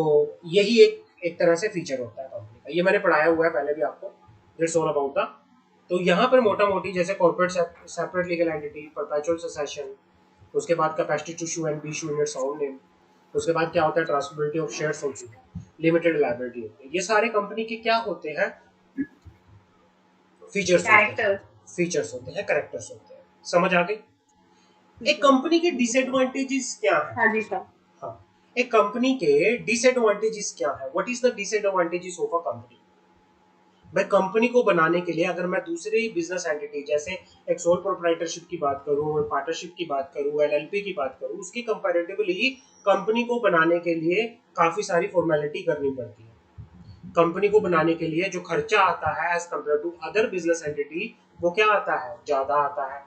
यही एक तरह से फीचर होता है कंपनी का, ये मैंने पढ़ाया हुआ है पहले भी आपको, इट्स ऑल अबाउट द। तो यहाँ पर मोटा मोटी जैसे corporate separate legal entity, perpetual succession, उसके बाद capacity to issue and be issue in its own name, उसके बाद क्या होता है, ट्रांसफरेबिलिटी ऑफ शेयर्स होती है, लिमिटेड लायबिलिटी होती है। ये सारे कंपनी के क्या होते हैं, फीचर्स होते हैं, फीचर्स होते हैं, कैरेक्टर्स होते हैं। समझ आ गई? एक कंपनी के डिसएडवांटेजेस क्या है? हाँ जी सर। हाँ, एक कंपनी के डिसएडवांटेजेस क्या है? What is the disadvantages of a company? भाई कंपनी को बनाने के लिए अगर मैं दूसरी बिजनेस एंटिटी जैसे एक सोल प्रोप्राइटरशिप की बात करूं, पार्टनरशिप की बात करूं, एलएलपी की बात करूं, उसकी कंपैरेटिवली कंपनी को बनाने के लिए काफी सारी फॉर्मेलिटी करनी पड़ती है। कंपनी को बनाने के लिए जो खर्चा आता है as compare to other business entity, वो क्या आता है? ज्यादा आता है।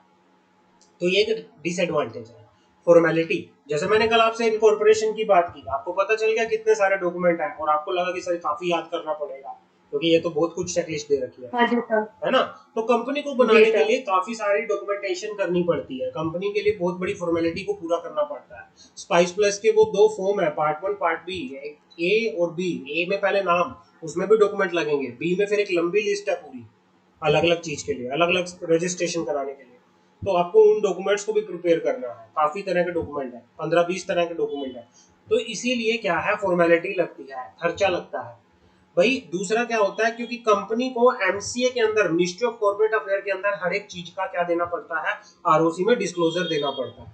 तो ये एक डिसएडवांटेज है, फॉर्मेलिटी। जैसे मैंने कल आपसे इनकॉर्पोरेशन की बात की, आपको पता चल गया कितने सारे डॉक्यूमेंट हैं और आपको लगा कि सर काफी याद करना पड़ेगा क्योंकि ये तो बहुत कुछ चेकलिस्ट दे रखी हाँ जी सर। है ना। तो कंपनी को जी बनाने के सर। लिए काफी सारी डॉक्यूमेंटेशन करनी पड़ती है, कंपनी के लिए बहुत बड़ी फॉर्मेलिटी को पूरा करना पड़ता है। स्पाइस प्लस के वो दो फॉर्म है, पार्ट 1 पार्ट बी, ए और बी। ए में पहले नाम, उसमें भी डॉक्यूमेंट लगेंगे, बी में फिर एक लंबी लिस्ट है पूरी अलग अलग चीज के लिए, अलग अलग रजिस्ट्रेशन कराने के लिए। तो आपको उन डॉक्यूमेंट्स को भी प्रिपेयर करना है, काफी तरह के डॉक्यूमेंट है, 15-20 तरह के डॉक्यूमेंट है। तो इसीलिए क्या है, फॉर्मेलिटी लगती है, खर्चा लगता है। भाई दूसरा क्या होता है, क्योंकि कंपनी को एमसीए के अंदर, मिनिस्ट्री ऑफ कॉर्पोरेट अफेयर के अंदर हर एक चीज का क्या देना पड़ता है, आरओसी में डिस्क्लोजर देना पड़ता है,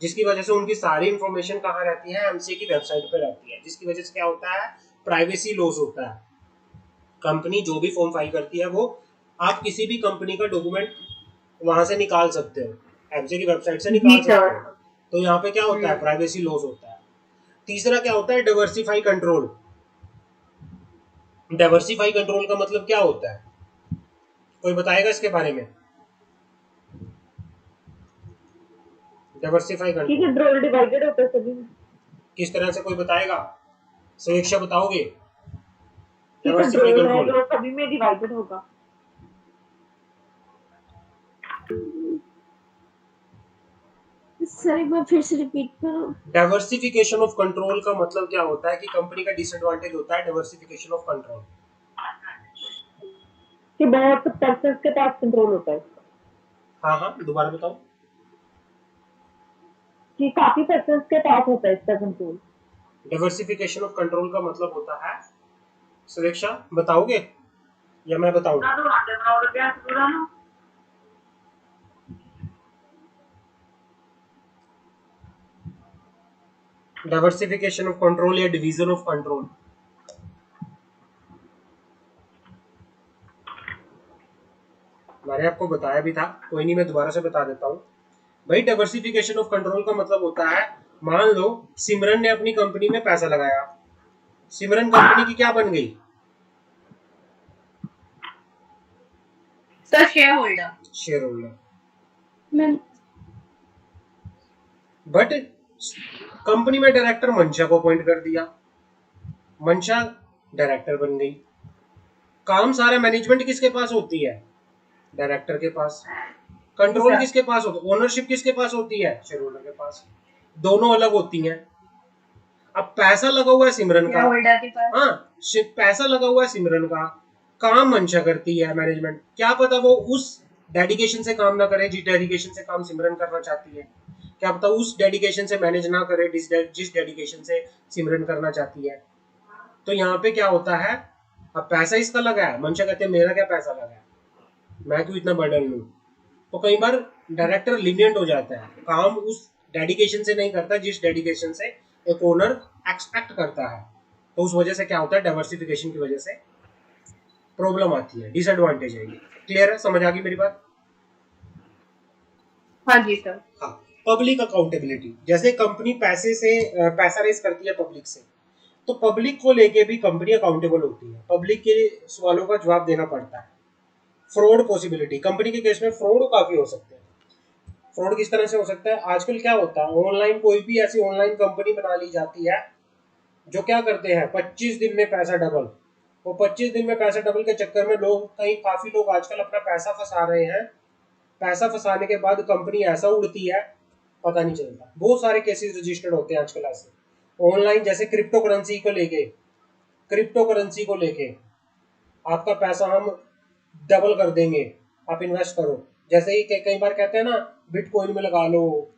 जिसकी वजह से उनकी सारी इंफॉर्मेशन कहाँ रहती है, एमसीए की वेबसाइट पे रहती है, जिसकी वजह से क्या होता है, प्राइवेसी लॉस होता है। कंपनी जो भी फॉर्म फाइल करती है, वो आप किसी भी कंपनी का डॉक्यूमेंट वहां से निकाल सकते हो, एमसीए की वेबसाइट से जी निकाल सकते सर। हो। तो यहाँ पे क्या होता है, प्राइवेसी लॉस होता है। तीसरा क्या होता है, डाइवर्सिफाई कंट्रोल। डाइवर्सिफाई कंट्रोल का मतलब क्या होता है, कोई बताएगा इसके बारे में? डाइवर्सिफाई ठीक है, कंट्रोल कंट्रोल डिवाइडेड होता है सभी में। किस तरह से, कोई बताएगा? समीक्षा बताओगे? कि डाइवर्सिफाई कंट्रोल है कंट्रोल जो सभी में डिवाइडेड होगा। सर एक बार फिर से रिपीट करो। डाइवर्सिफिकेशन ऑफ कंट्रोल का मतलब क्या होता है कि कंपनी का डिसएडवांटेज होता है डाइवर्सिफिकेशन ऑफ कंट्रोल। कि बहुत पर्सन के पास कंट्रोल होता है, हाँ हाँ, दोबारा बताओ। कि काफी पर्सन के पास होता है इसका कंट्रोल। डाइवर्सिफिकेशन ऑफ कंट्रोल का मतलब होता है, सुरेक्षा बताओगे या मैं बताऊं? डाइवर्सिफिकेशन ऑफ कंट्रोल या डिवीजन ऑफ कंट्रोल। मैंने आपको बताया भी था, कोई नहीं, मैं दोबारा से बता देता हूँ। भाई डाइवर्सिफिकेशन ऑफ कंट्रोल का मतलब होता है, मान लो सिमरन ने अपनी कंपनी में पैसा लगाया, सिमरन कंपनी की क्या बन गई? Sir share holder. Share holder. मैं बट कंपनी में डायरेक्टर मंशा को अपॉइंट कर दिया, मंशा डायरेक्टर बन गई। काम सारा मैनेजमेंट किसके पास होती है? डायरेक्टर के पास। कंट्रोल किसके पास होता है, ओनरशिप किसके पास होती है? शेयर होल्डर के पास। दोनों अलग होती हैं। अब पैसा लगा हुआ है सिमरन का, होल्डर के पास। हाँ पैसा लगा हुआ है सिमरन का, काम मंशा करती है मैनेजमेंट, क्या पता वो उस डेडिकेशन से काम ना करे जिस डेडिकेशन से काम सिमरन करना चाहती है, क्या पता उस डेडिकेशन से मैनेज ना करे जिस डेडिकेशन से सिमरन करना चाहती है। तो यहाँ पे क्या होता है, अब पैसा इसका लगा है, मंशा कहते हैं मेरा क्या पैसा लगा है, मैं क्यों इतना बर्डन लूं। तो कई बार डायरेक्टर लिनियंट हो जाता है, काम उस डेडिकेशन से नहीं करता जिस डेडिकेशन से एक ओनर एक्सपेक्ट करता है। तो उस वजह से क्या होता है, डाइवर्सिफिकेशन की वजह से प्रॉब्लम आती है, डिसएडवांटेज है ये। क्लियर है, समझ आ गई मेरी बात? हाँ जी सर। हाँ, पब्लिक अकाउंटेबिलिटी, जैसे कंपनी पैसा रेस करती है पब्लिक से, तो पब्लिक को लेके भी कंपनी अकाउंटेबल होती है, पब्लिक के सवालों का जवाब देना पड़ता है। फ्रॉड पॉसिबिलिटी, कंपनी के केस में फ्रॉड काफी हो सकते हैं। फ्रॉड किस तरह से हो सकता है, आजकल क्या होता है, ऑनलाइन कोई भी ऐसी ऑनलाइन कंपनी बना ली जाती है जो क्या करते हैं, 25 दिन में पैसा डबल। वो 25 दिन में पैसा डबल के चक्कर में काफी लोग आजकल अपना पैसा फंसा रहे हैं। पैसा फंसाने के बाद कंपनी ऐसा उड़ती है, पता नहीं चलता। बहुत सारे केसेस रजिस्टर्ड होते हैं आजकल ऐसे ऑनलाइन, जैसे क्रिप्टो करेंसी को लेके आपका पैसा हम डबल कर देंगे, आप इन्वेस्ट करो। जैसे ही कई बार कहते हैं ना, बिटकॉइन में लगा लो,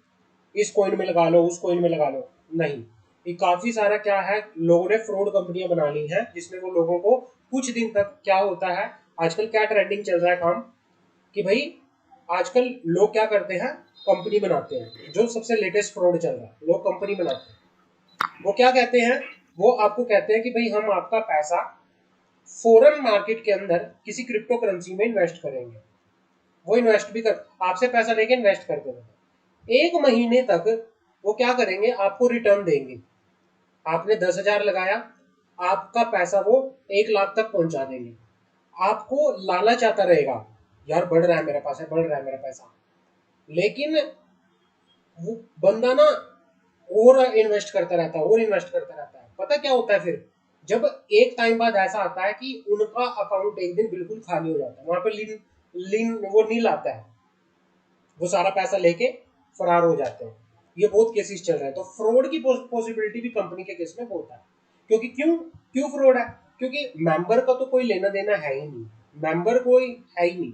इस कॉइन में लगा लो, उस कॉइन में लगा लो, नहीं, ये काफी सारा क्या है, लोगों ने फ्रॉड कंपनियां बना ली हैं, जिसमें वो लोगों को कुछ दिन तक क्या होता है, आजकल क्या ट्रेंडिंग चल रहा है काम, कि भाई आजकल लोग क्या करते हैं, कंपनी बनाते हैं, जो सबसे लेटेस्ट फ्रॉड चल रहा है, लोग कंपनी बनाते हैं, वो क्या कहते हैं, वो आपको कहते हैं कि भाई हम आपका पैसा फॉरेन मार्केट के अंदर किसी क्रिप्टो करेंसी में इन्वेस्ट करेंगे। वो इन्वेस्ट भी कर, आपसे पैसा लेके इन्वेस्ट कर देंगे, 1 महीने तक वो क्या करेंगे, आपको रिटर्न देंगे। आपने 10,000 लगाया, आपका पैसा वो 1 लाख तक पहुंचा देंगे। आपको लालच आता रहेगा, यार बढ़ रहा है मेरा पैसा, बढ़ रहा है मेरा पैसा, लेकिन वो बंदा ना और इन्वेस्ट करता रहता है, और इन्वेस्ट करता रहता है। पता क्या होता है फिर, जब एक टाइम बाद ऐसा आता है कि उनका अकाउंट एक दिन बिल्कुल खाली हो जाता है, वहां पे लीन लीन वो नील आता है, वो सारा पैसा लेके फरार हो जाते हैं। ये बहुत केसेस चल रहे हैं। तो फ्रॉड की पॉसिबिलिटी भी कंपनी के केस में बहुत है। क्योंकि क्यों क्यों फ्रॉड है, क्योंकि मेंबर का तो कोई लेना देना है ही नहीं, मेंबर कोई है ही नहीं,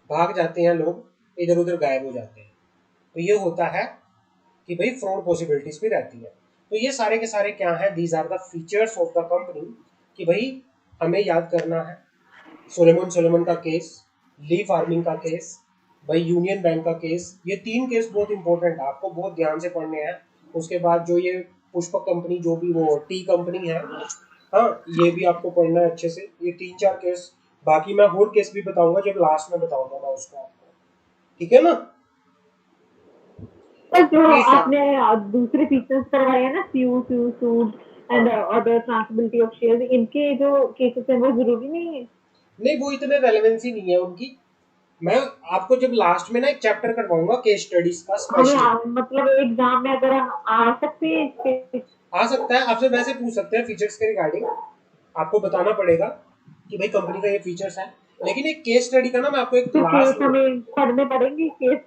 भाग जाते हैं लोग, इधर उधर गायब हो जाते हैं। तो ये होता है कि भाई फ्रॉड पॉसिबिलिटीज भी रहती है। तो ये सारे के सारे क्या है, these are the features of the company, कि भाई हमें याद करना है। सोलेमन सोलेमन का केस, ली फार्मिंग का केस, भाई यूनियन बैंक का केस, ये 3 केस बहुत इंपॉर्टेंट है, आपको बहुत ध्यान से पढ़ने हैं। उसके बाद जो ये पुष्पक कंपनी, जो भी वो टी कंपनी है, हाँ ये भी आपको पढ़ना है अच्छे से, ये 3-4 केस। बाकी मैं और केस भी बताऊंगा जब लास्ट में बताऊंगा मैं उसको आपको, ठीक है ना। पर जो जी सर। आपने दूसरे फीचर्स करवाए हैं ना, सीयू सीयू सूट एंड हाँ अदर ट्रांसबिलिटी ऑफ शेयर्स, इनके जो केसेस हैं वो जरूरी नहीं है? नहीं, वो इतने रेलेवेंसी नहीं है उनकी। मैं आपको जब लास्ट में ना एक चैप्टर करवाऊंगा केस स्टडीज का हमें स्पेशली। मतलब एग्जाम में अगर हम आ सकते हैं इसके? आ सकता है, आपसे वैसे पूछ सकते हैं फीचर्स के रिगार्डिंग, आपको बताना पड़ेगा कि भाई कंपनी का ये फीचर्स है। लेकिन एक केस स्टडी का ना मैं आपको एक तो केस लास्ट में, हमें पढ़ने पड़ेंगे केस?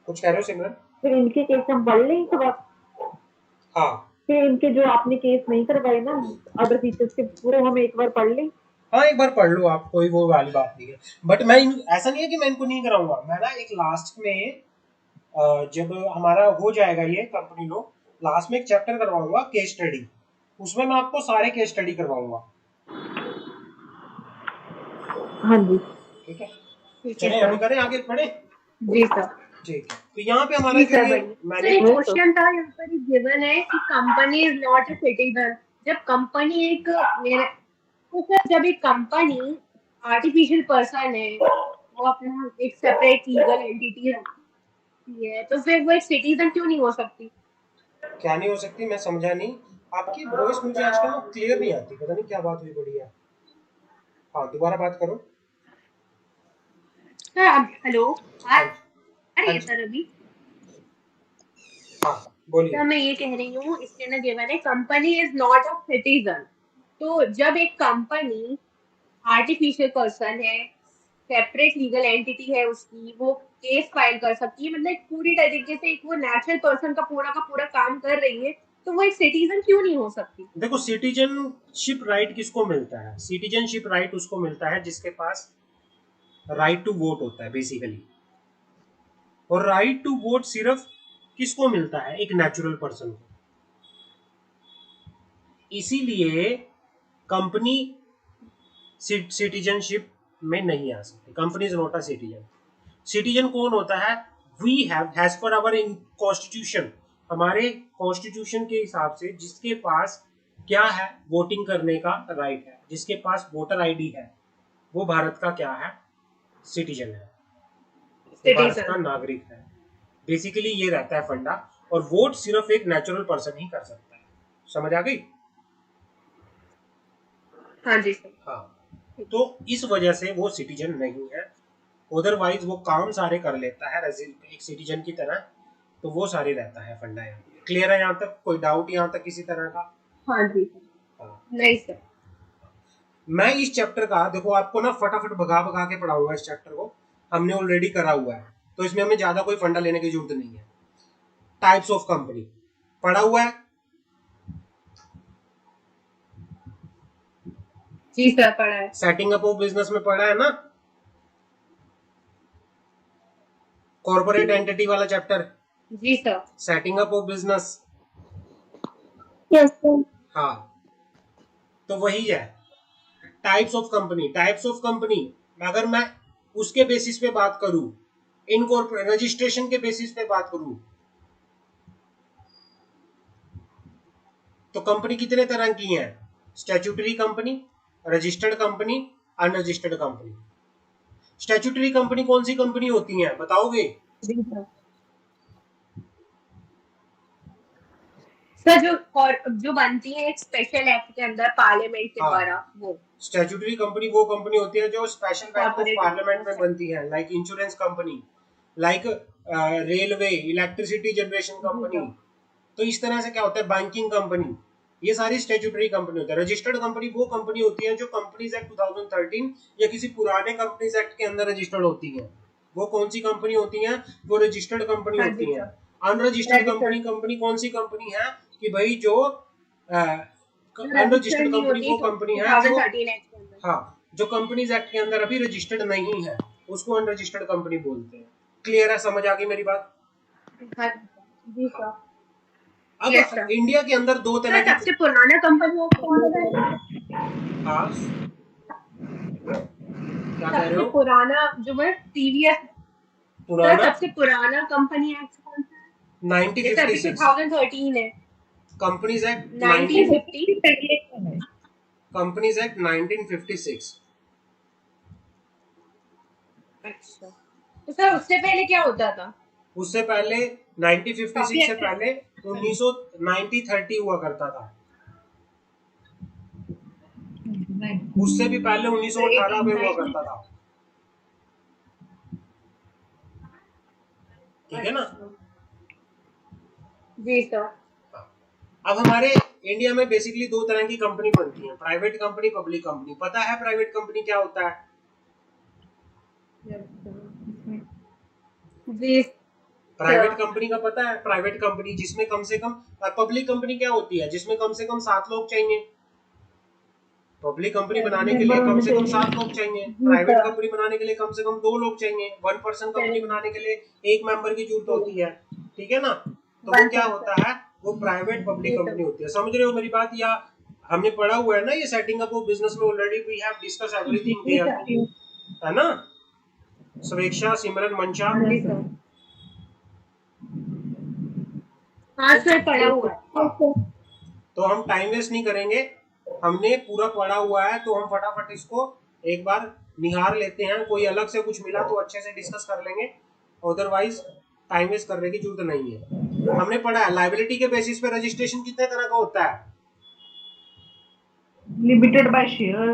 कुछ कह रहे हो सिमरन। फिर इनके केस हम पढ़ लें एक बार? हाँ फिर इनके जो आपने केस नहीं करवाए ना अदर फीचर्स के, वो हम एक बार पढ़ लें? हाँ, एक बार पढ़ लो आप, कोई वो वाली बात नहीं है। बट मैं ऐसा नहीं है कि मैं इनको नहीं कराऊंगा, मैं ना एक लास्ट में जब हमारा हो जाएगा ये कंपनी लो, लास्ट में एक चैप्टर करवाऊंगा केस स्टडी, उसमें मैं आपको सारे केस स्टडी करवाऊंगा। हाँ जी। ठीक है, ठीक है चलें सर। अभी करें, आगे पढ़े। जी सर। ठीक है, तो यहाँ पे हमारा जी जो सर ये बढ़िया सर। मैंने, एक है तो क्वेश्चन था यहाँ पर गिवन है कि company is not a citizen. जब कंपनी एक मेरे तो सर जब एक कंपनी आर्टिफिशियल पर्सन है, वो अपना एक सेपरेट लीगल एंटिटी रखती है, तो फिर वो एक सिटीजन क्यों नहीं हो सकती? क्या नहीं हो सकती, मैं समझा नहीं। आपकी वॉइस मुझे आजकल ना क्लियर नहीं आती, पता नहीं क्या बात हुई बड़ी है। हाँ दोबारा बात करो। सर अब हेलो आ हाँ जी, रही हाँ है जी, सर अभी? हाँ बोलिए। सर मैं ये कह रही हूँ, इसके ना गिवन है company is not a citizen. तो जब एक कंपनी आर्टिफिशियल पर्सन है, सेपरेट लीगल एंटिटी है उसकी, वो केस फाइल कर सकती है, मतलब एक पूरी तरीके से एक वो नेचुरल पर्सन का पूरा काम कर रही है, तो वो एक सिटीजन क्यों नहीं हो सकती? देखो सिटीजनशिप राइट किसको मिलता है, सिटीजनशिप राइट उसको मिलता है जिसके पास राइट टू वोट होता है बेसिकली। और राइट टू वोट सिर्फ किसको मिलता है, एक नेचुरल पर्सन को। इसीलिए कंपनी सिटीजनशिप में नहीं आ सकती, company is not a citizen. Citizen कौन होता है, we have as per our in constitution, हमारे कॉन्स्टिट्यूशन के हिसाब से जिसके पास क्या है, वोटिंग करने का राइट है, जिसके पास वोटर आईडी है, वो भारत का क्या है, सिटीजन है, वो भारत का सिटीजन। नागरिक है। बेसिकली ये रहता है फंडा। और वोट सिर्फ एक नेचुरल पर्सन ही कर सकता है। समझ आ गई। हाँ जी सर। हाँ, तो इस वजह से वो सिटीजन नहीं है। अदरवाइज वो काम सारे कर लेता है एक सिटीजन की तरह। तो वो सारे रहता है फंडा। यहाँ क्लियर है, यहाँ तक कोई डाउट यहाँ तक किसी तरह का? हाँ जी सर। हाँ। नहीं सर। मैं इस चैप्टर का देखो आपको ना फटाफट भगा भगा के पढ़ाऊंगा। इस चैप्टर को हमने ऑलरेडी करा हुआ है, तो इसमें हमें ज्यादा कोई फंडा लेने की जरूरत नहीं है। टाइप्स ऑफ कंपनी पढ़ा हुआ है। जी सर पढ़ा है। सेटिंग अप ऑफ बिजनेस में पढ़ा है ना, कॉर्पोरेट एंटिटी वाला चैप्टर, जी sir. Setting up of business. Yes sir. हाँ, तो वही है types of company. Types of company अगर मैं उसके बेसिस पे बात करूं, इनकॉर्पोरेट रजिस्ट्रेशन के बेसिस पे बात करूं, तो कंपनी कितने तरह की है? Statutory company, registered company, unregistered company. Statutory company कौन सी कंपनी होती है बताओगे? सर जो बनती है एक स्पेशल एक्ट के अंदर पार्लियामेंट के द्वारा, वो स्टैट्यूटरी कंपनी वो कंपनी होती है जो special act of corporate parliament में बनती है, like insurance company, like railway, electricity generation company. तो इस तरह से क्या होता है, बैंकिंग कंपनी, ये सारी स्टैट्यूटरी कंपनी होती है। रजिस्टर्ड कंपनी वो कंपनी होती है जो कंपनीज एक्ट 2013 या किसी पुराने कंपनीज एक्ट के अंदर रजिस्टर्ड होती है। वो कौन सी कंपनी होती है? वो रजिस्टर्ड कंपनी होती है। अनरजिस्टर्ड कंपनी कौन सी कंपनी है कि भाई जो अनरजिस्टर्ड कंपनी वो कंपनी है जो, हाँ, जो कंपनीज एक्ट के अंदर अभी रजिस्टर्ड नहीं है, उसको अनरजिस्टर्ड कंपनी बोलते हैं। क्लियर है? समझ आ गई मेरी बात? जी सर। अब इंडिया के अंदर दो तरह की, सबसे पुराना कंपनी हाँ क्या कह रहे हो? पुराना जो मैं टीवीएस, पुराना सबसे पुराना कंपनी एक्ट कौन सा है? 1956 2013 है। Companies act 1950। Companies act 1956। अच्छा, तो सर उससे पहले क्या होता था? उससे पहले 1956 से पहले 1930 हुआ करता था। उससे भी पहले 1918 में हुआ करता था। ठीक है ना? जी सर। अब हमारे इंडिया में बेसिकली दो तरह की कंपनी बनती है, प्राइवेट कंपनी, पब्लिक कंपनी। पता है प्राइवेट कंपनी क्या होता है? जी प्राइवेट कंपनी का पता है? प्राइवेट कंपनी जिसमें कम से कम, पब्लिक कंपनी क्या होती है? जिसमें कम से कम 7 लोग चाहिए। पब्लिक कंपनी बनाने के लिए कम से कम 7 लोग चाहिए। प्राइवेट कंपनी बनाने के लिए कम से कम 2 लोग चाहिए। 1 पर्सन कंपनी बनाने के लिए 1 मेंबर की जरूरत होती है। ठीक है ना? तो वो क्या होता है? वो प्राइवेट पब्लिक कंपनी होती है। समझ रहे हो मेरी बात? या हमने पढ़ा हुआ है ना ये सेटिंग अप ऑफ बिजनेस में, already we have discuss everything there, है ना? स्वेच्छा, सिमरन, मंशा, हाँ सर पढ़ा हुआ है। तो हम टाइम वेस्ट नहीं करेंगे, हमने पूरा पढ़ा हुआ है, तो हम फटाफट इसको एक बार निहार लेते हैं। कोई अलग से कुछ मिला तो अच्छे से डिस्कस कर लेंगे, अदरवाइज टाइम वेस्ट करने की जरूरत नहीं है। हमने पढ़ा है लायबिलिटी के बेसिस पे रजिस्ट्रेशन कितने तरह का होता है? Limited by share,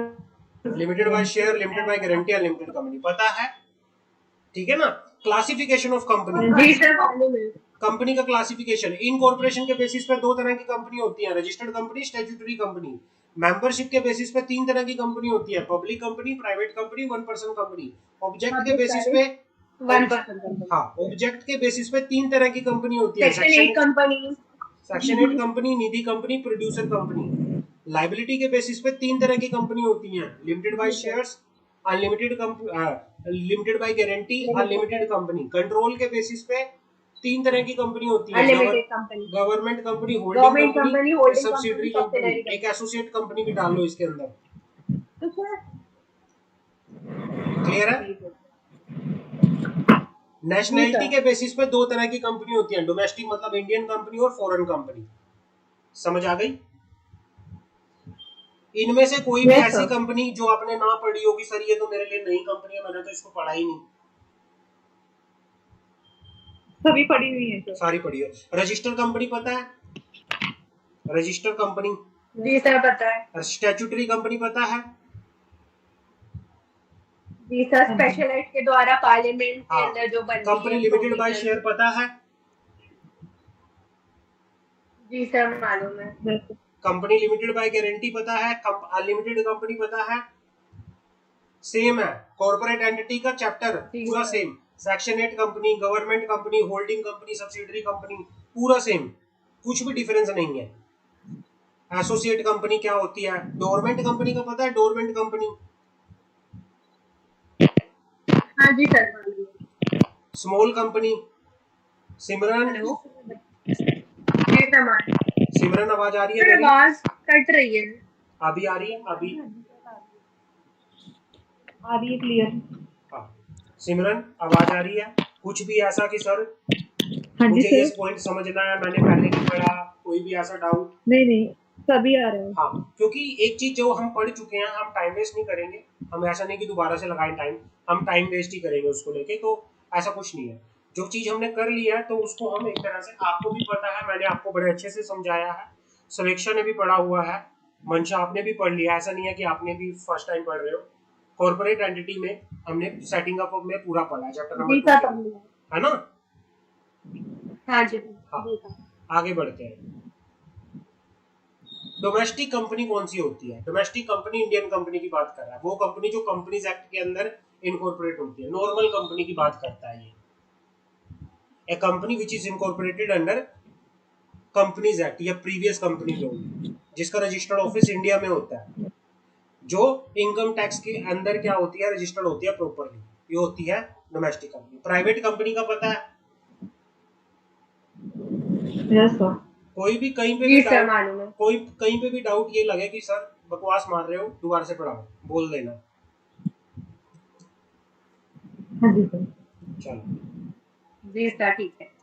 limited by share, limited by guarantee, unlimited company. पता है? ठीक है ना? क्लासिफिकेशन ऑफ कंपनी, जी सर मालूम है। कंपनी का क्लासिफिकेशन, इनकॉर्पोरेशन के बेसिस पे 2 तरह की कंपनी होती है, registered company, statutory company. Membership के बेसिस पे 3 तरह की कंपनी होती है, public company, private company, 1 person company. Object के बेसिस पे 1% कंपनी। हाँ, ऑब्जेक्ट के बेसिस पे 3 तरह की कंपनी होती है, सेक्शन 8 कंपनी, सेक्शन 8 कंपनी, निधि कंपनी, प्रोड्यूसर कंपनी। लायबिलिटी के बेसिस पे 3 तरह की कंपनी होती हैं, limited by shares, unlimited limited by guarantee, unlimited company. Control के बेसिस पे 3 तरह की कंपनी होती है, unlimited company, government company, holding company, holding subsidiary company. एक एसोसिएट कंपनी भी डाल लो इसके अंदर। क्लियर है? नेशनैलिटी के बेसिस पे 2 तरह की कंपनी होती है, डोमेस्टिक मतलब इंडियन कंपनी और फॉरेन कंपनी। समझ आ गई? इनमें से कोई भी ऐसी कंपनी जो आपने ना पढ़ी होगी, सर ये तो मेरे लिए नई कंपनी है, मैंने तो इसको पढ़ा ही नहीं। सभी पढ़ी हुई है सर। सारी पढ़ी है। रजिस्टर कंपनी पता है? रजिस्टर कंपनी, जी सर पता है। स्टैट्यूटरी कंपनी पता है? जी सर स्पेशल एक्ट के द्वारा पार्लियामेंट के अंदर जो बनती है। कंपनी लिमिटेड बाय शेयर पता है? जी सर मालूम है। कंपनी लिमिटेड बाय गारंटी पता है? अनलिमिटेड कंपनी पता है? सेम है, कॉर्पोरेट एंटिटी का चैप्टर पूरा same, section 8 company, government company, holding company, subsidiary company, पूरा सेम, कुछ भी डिफरेंस नहीं है। एसोसिएट कंपनी क्या होती है? डोरमेंट कंपनी का पता है? डोरमेंट कंपनी, हाँ जी sir. Small company. Simran, Simran आवाज आ रही है मेरी? आवाज कट रही है। अभी आ रही है? अभी आ रही है क्लियर? हाँ, सिमरन आवाज आ रही है? कुछ भी ऐसा कि सर हाँ मुझे सर, ये पॉइंट समझना है, मैंने पहले नहीं पढ़ा, कोई भी ऐसा डाउट? नहीं सभी आ रहे हैं। हाँ, क्योंकि एक चीज जो हम पढ़ चुके हैं, हम टाइम वेस्ट नहीं करेंगे। हम ऐसा नहीं कि दोबारा से लगाएं टाइम, हम टाइम वेस्ट ही करेंगे उसको लेके, तो ऐसा कुछ नहीं है। जो चीज हमने कर लिया है तो उसको हम एक तरह से, आपको भी पता है, मैंने आपको बड़े अच्छे से समझाया है, समीक्षा ने भी पढ़ा हुआ है, मंशा आपने भी पढ़ लिया, ऐसा नहीं है कि आपने भी फर्स्ट टाइम पढ़ रहे हो। कॉर्पोरेट एंटिटी में हमने सेटिंग अप में पूरा पढ़ा है, चैप्टर नंबर जी 2 सर, के पढ़ अंदर, लिया। है ना। हाँ जी हाँ, जी सर। आगे बढ़ते हैं। डोमेस्टिक कंपनी कौन सी होती है? डोमेस्टिक कंपनी इंडियन कंपनी की बात कर रहा है, वो कंपनी जो कंपनीज एक्ट के अंदर इनकॉर्पोरेट होती है। नॉर्मल कंपनी की बात करता है ये, a company which is incorporated under companies act या प्रीवियस कंपनी लॉ, जिसका रजिस्टर्ड ऑफिस इंडिया में होता है, जो इनकम टैक्स के अंदर क्या होती है, रजिस्टर्ड होती है प्रॉपरली, ये होती है डोमेस्टिक कंपनी। प्राइवेट कंपनी का पता है, यस सर। कोई भी कहीं पे जी भी सर, डाउट, मालूम है। कोई कहीं पे भी डाउट ये लगे कि सर बकवास मार रहे हो, दोबारा से पढ़ाओ, बोल देना। हाँ जी सर। चलो, जी सर, ठीक है।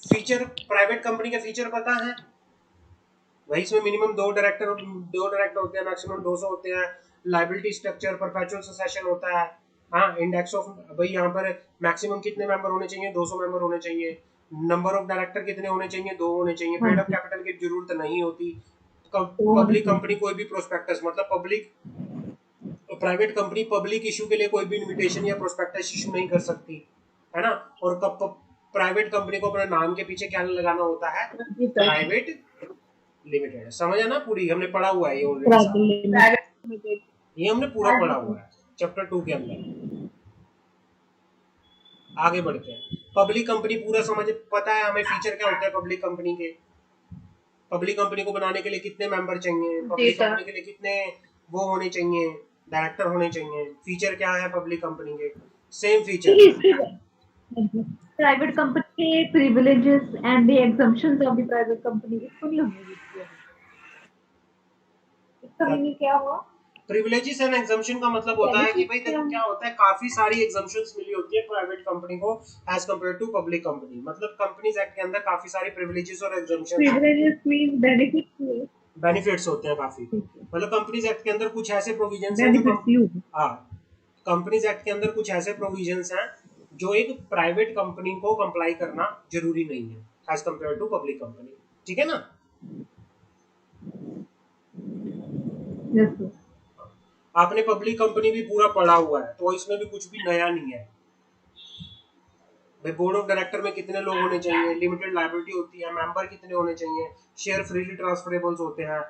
फीचर, प्राइवेट कंपनी के फीचर पता है भाई? इसमें मिनिमम दो डायरेक्टर होते हैं, मैक्सिमम 200 होते हैं, लाइबिलिटी स्ट्रक्चर, परपेचुअल सक्सेशन होता है। हाँ, इंडेक्स ऑफ, भाई यहाँ पर मैक्सिमम कितने मेंबर होने चाहिए? 200 मेंबर होने चाहिए। नंबर ऑफ डायरेक्टर कितने होने चाहिए? 2 होने चाहिए। हाँ पेड अप जी। कैपिटल की जरूरत नहीं होती। तो होने पब्लिक कंपनी चाहिए। कोई भी प्रोस्पेक्टस, मतलब public, private company public issue के लिए कोई भी इनविटेशन या प्रोस्पेक्टस इशू नहीं कर सकती, है ना। और प्राइवेट कंपनी को अपने नाम के पीछे क्या लगाना होता है? जी सर। Private limited. समझ है ना, पूरी हमने पढ़ा हुआ है ये ऑलरेडी सारा, प्राइवेट लिमिटेड। ये हमने पूरा हाँ पढ़ा जी हुआ सर। है चैप्टर 2 के अंदर। आगे बढ़ते हैं। पब्लिक कंपनी पूरा समझ, पता है हमें फीचर क्या होता है पब्लिक कंपनी के? पब्लिक कंपनी को बनाने के लिए कितने मेंबर चाहिए? जी पब्लिक सर। कंपनी के लिए कितने वो होने चाहिए, डायरेक्टर होने चाहिए? फीचर क्या है पब्लिक कंपनी के? Same feature. प्राइवेट कंपनी के privileges and the exemptions of the private company, इसको नहीं हमने यूज किया है। इसका मीनिंग क्या हुआ? प्रिविलेजेस एंड एग्जम्पशन का मतलब होता है कि भाई बेनिफिट देखो क्या होता है, काफी सारी एग्जम्पशंस मिली होती है प्राइवेट कंपनी को as compare to public company. मतलब कंपनीज एक्ट के अंदर काफी सारी प्रिविलेजेस और एग्जम्पशंस होते हैं, प्रिविलेजेस मीन बेनिफिट्स। बेनिफिट्स होते हैं काफी। मतलब कंपनीज एक्ट के अंदर कुछ ऐसे प्रोविजंस हैं जो बेनिफिट्स यू। हाँ, कंपनीज एक्ट के अंदर कुछ ऐसे प्रोविजंस हैं जो एक प्राइवेट कंपनी को कंप्लाई करना जरूरी नहीं है as compare to public company. ठीक है ना। Yes sir. आपने पब्लिक कंपनी भी पूरा पढ़ा हुआ है, तो इसमें भी कुछ भी नया नहीं है भाई। बोर्ड ऑफ डायरेक्टर में कितने लोग होने चाहिए, लिमिटेड लायबिलिटी होती है, मेंबर कितने होने चाहिए, शेयर फ्रीली ट्रांसफरेबल्स होते हैं,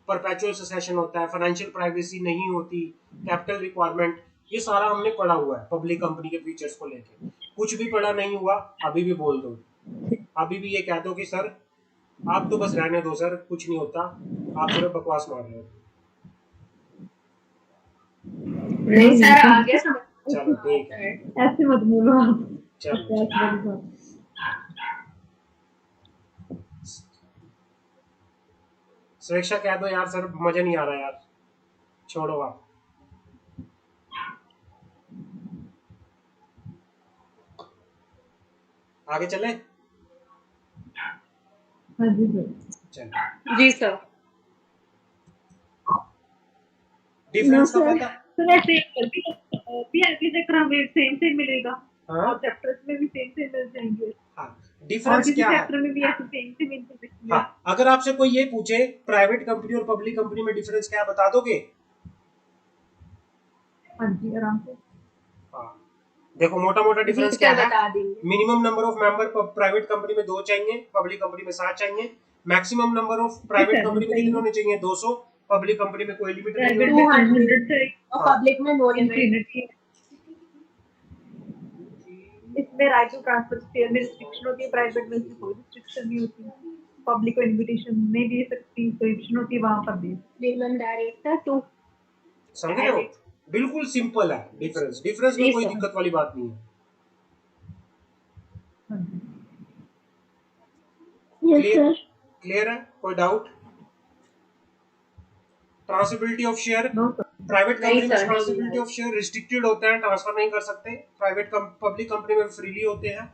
परपेचुअल सक्सेशन होता है, फाइनेंशियल प्राइवेसी नहीं होती, कैपिटल रिक्वायरमेंट, ये सारा हमने पढ़ा हुआ है पब्लिक कंपनी के फीचर्स को लेके। कुछ भी पढ़ा नहीं हुआ अभी भी बोल दो, अभी भी ये कह दो कि सर आप तो बस रहने दो सर, कुछ नहीं होता, आप सिर्फ बकवास मार रहे हो। नहीं सर, आ गया समझ। चलो ठीक है, ऐसे मत बोलो आप। चलो चलो। सुरक्षा कह दो यार, सर मजा नहीं आ रहा यार, छोड़ो आप। आगे चले। हाँ जी सर। चलो, जी सर। डिफरेंस का पता। सर ऐसे भी आगे चक्र हमें सेम सेम मिलेगा हाँ और चैप्टर्स में भी सेम सेम मिल जाएंगे हाँ, और डिफरेंस किसी क्या है? चैप्टर में भी ऐसे सेम सेम इन्फॉर्मेशन है। हाँ, अगर आपसे कोई ये पूछे प्राइवेट कंपनी और पब्लिक कंपनी में डिफरेंस क्या है, बता दोगे? हाँ जी आराम से। हाँ, देखो मोटा मोटा जी डिफरेंस क्या सर, है। बता देंगे। Minimum number of member private company में 2 चाहिए, पब्लिक कंपनी में 7 चाहिए। Maximum number of private company में कितने होने चाहिए? 200। पब्लिक कंपनी में कोई लिमिट नहीं प्राइवेट होती। में 200 200 चाहिए। और हाँ, पब्लिक में नो लिमिट। इंफिनिटी। इसमें राइट टू ट्रांसफर शेयर में रिस्ट्रिक्शन होती है, प्राइवेट में इसमें कोई रिस्ट्रिक्शन नहीं होती। पब्लिक को इनविटेशन नहीं दे सकती, प्रोहिबिशन होती है वहां पर भी। Minimum director 2। समझ रहे हो? बिल्कुल सिंपल है डिफरेंस, डिफरेंस में जी कोई सर। दिक्कत वाली बात नहीं है। Yes clear, sir. क्लियर है? कोई doubt? Transferability of share, no sir. Private नहीं कंपनी में सर, नहीं ट्रांसफरेबिलिटी है। ऑफ शेयर रिस्ट्रिक्टेड होता है, ट्रांसफर नहीं कर सकते। प्राइवेट पब्लिक कंपनी में फ्रीली होते हैं।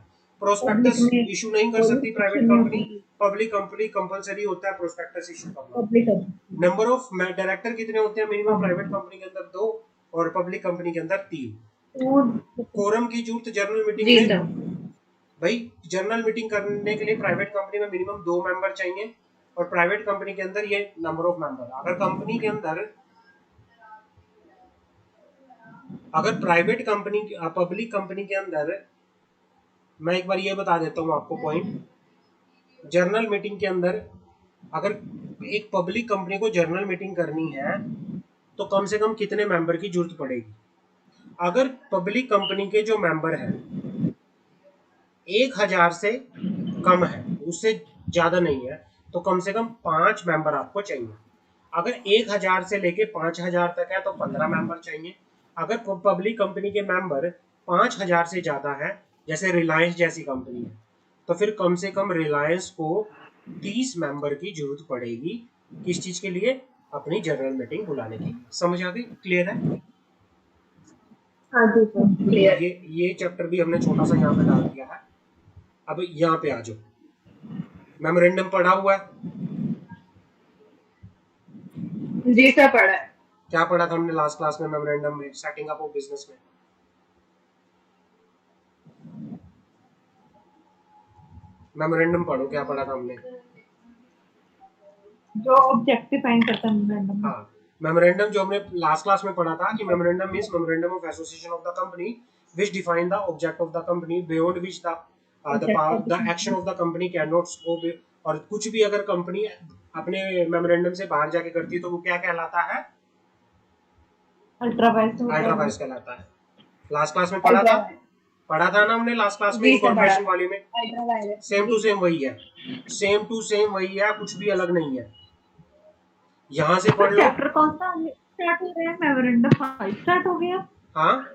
प्रोस्पेक्टस Public में इशू नहीं कर कोई सकती प्राइवेट restriction नहीं कंपनी, होती, पब्लिक कंपनी कंपलसरी होता है प्रोस्पेक्टस इशू करना। public कर सकती है। नंबर ऑफ डायरेक्टर कितने होते हैं मिनिमम हाँ, प्राइवेट कंपनी के अंदर 2 और पब्लिक कंपनी के अंदर 3। तो कोरम की जरूरत जनरल मीटिंग जी में, सर। भाई जनरल मीटिंग करने के लिए प्राइवेट कंपनी में मिनिमम 2 मेंबर चाहिए और प्राइवेट कंपनी के अंदर ये नंबर ऑफ मेंबर। अगर प्राइवेट कंपनी पब्लिक कंपनी के अंदर, मैं एक बार ये बता देता हूँ आपको पॉइंट, जर्नल मीटिंग के अंदर अगर एक पब्लिक कंपनी को जर्नल मीटिंग करनी है तो कम से कम कितने मेंबर की जरूरत पड़ेगी। अगर पब्लिक कंपनी के जो मेंबर है 1000 से कम है, उससे ज्यादा नहीं है, तो कम से कम 5 मेंबर आपको चाहिए। अगर 1000 से लेके 5000 तक है तो 15 मेंबर चाहिए। अगर पब्लिक कंपनी के मेंबर 5000 से ज्यादा है, जैसे रिलायंस जैसी कंपनी है, तो फिर कम से कम रिलायंस को 30 मेंबर की जरूरत पड़ेगी। किस चीज के लिए? अपनी जनरल मीटिंग बुलाने के लिए। समझ आ गई? क्लियर है? हाँ जी सर, क्लियर। ये चैप्टर भी हमने छोटा सा यहाँ पे डाल दिया है। अब यहाँ पे आ जाओ, मेमोरेंडम पढ़ा हुआ है? जी सर, पढ़ा है। क्या पढ़ा था हमने लास्ट क्लास में मेमोरेंडम में, सेटिंग अप ऑफ बिजनेस में? मेमोरेंडम पढ़ो, क्या पढ़ा था हमने? जो ऑब्जेक्टिव फाइंड करता है मेमोरेंडम में। हाँ, मेमोरेंडम जो हमने लास्ट क्लास में पढ़ा था कि memorandum means memorandum of association of the company which define the object of the company beyond which the action of the company cannot go be, और कुछ भी अगर कंपनी अपने मेमोरेंडम से बाहर जाके करती है तो वो क्या कहलाता है? अल्ट्रा वाइज होता अल्ट्रा है। वाइज कहलाता है। लास्ट क्लास में पढ़ा था ना हमने लास्ट क्लास में जी सर, पढ़ा। इनकॉर्पोरेशन वाली में। अल्ट्रावायलेट। सेम टू सेम वही है, सेम टू सेम वही है, कुछ भी अलग नहीं है। यहाँ से पढ़ लो। चैप्टर कौन सा स्टार्ट हो गया? मेमोरेंडम 5 स्टार्ट हो गया। हाँ,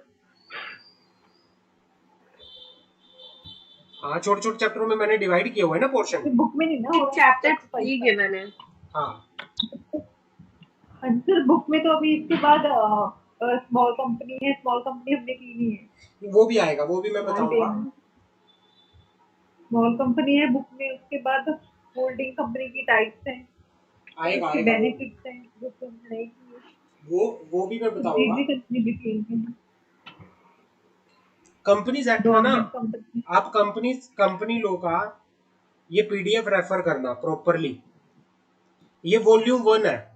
छोटे छोटे चैप्टरों में मैंने डिवाइड किया हुआ है ना पोर्शन। बुक में नहीं ना, चैप्टर 3 गिवन है। हाँ, सर बुक में तो अभी इसके बाद स्मॉल कंपनी है, स्मॉल कंपनी हमने की नहीं है। वो भी आएगा, वो भी मैं बताऊंगा। स्मॉल कंपनी है बुक में, उसके बाद होल्डिंग कंपनी की टाइप्स हैं, आएगा उसके आएगा बेनिफिट्स हैं जो कि हमने नहीं किए। वो भी मैं बताऊंगा। जी कंपनी डिटेल में कंपनीज एक्ट का ना, गवर्नमेंट कंपनी। आप कंपनी लो का ये पीडीएफ रेफर करना प्रॉपरली। ये वॉल्यूम 1 है,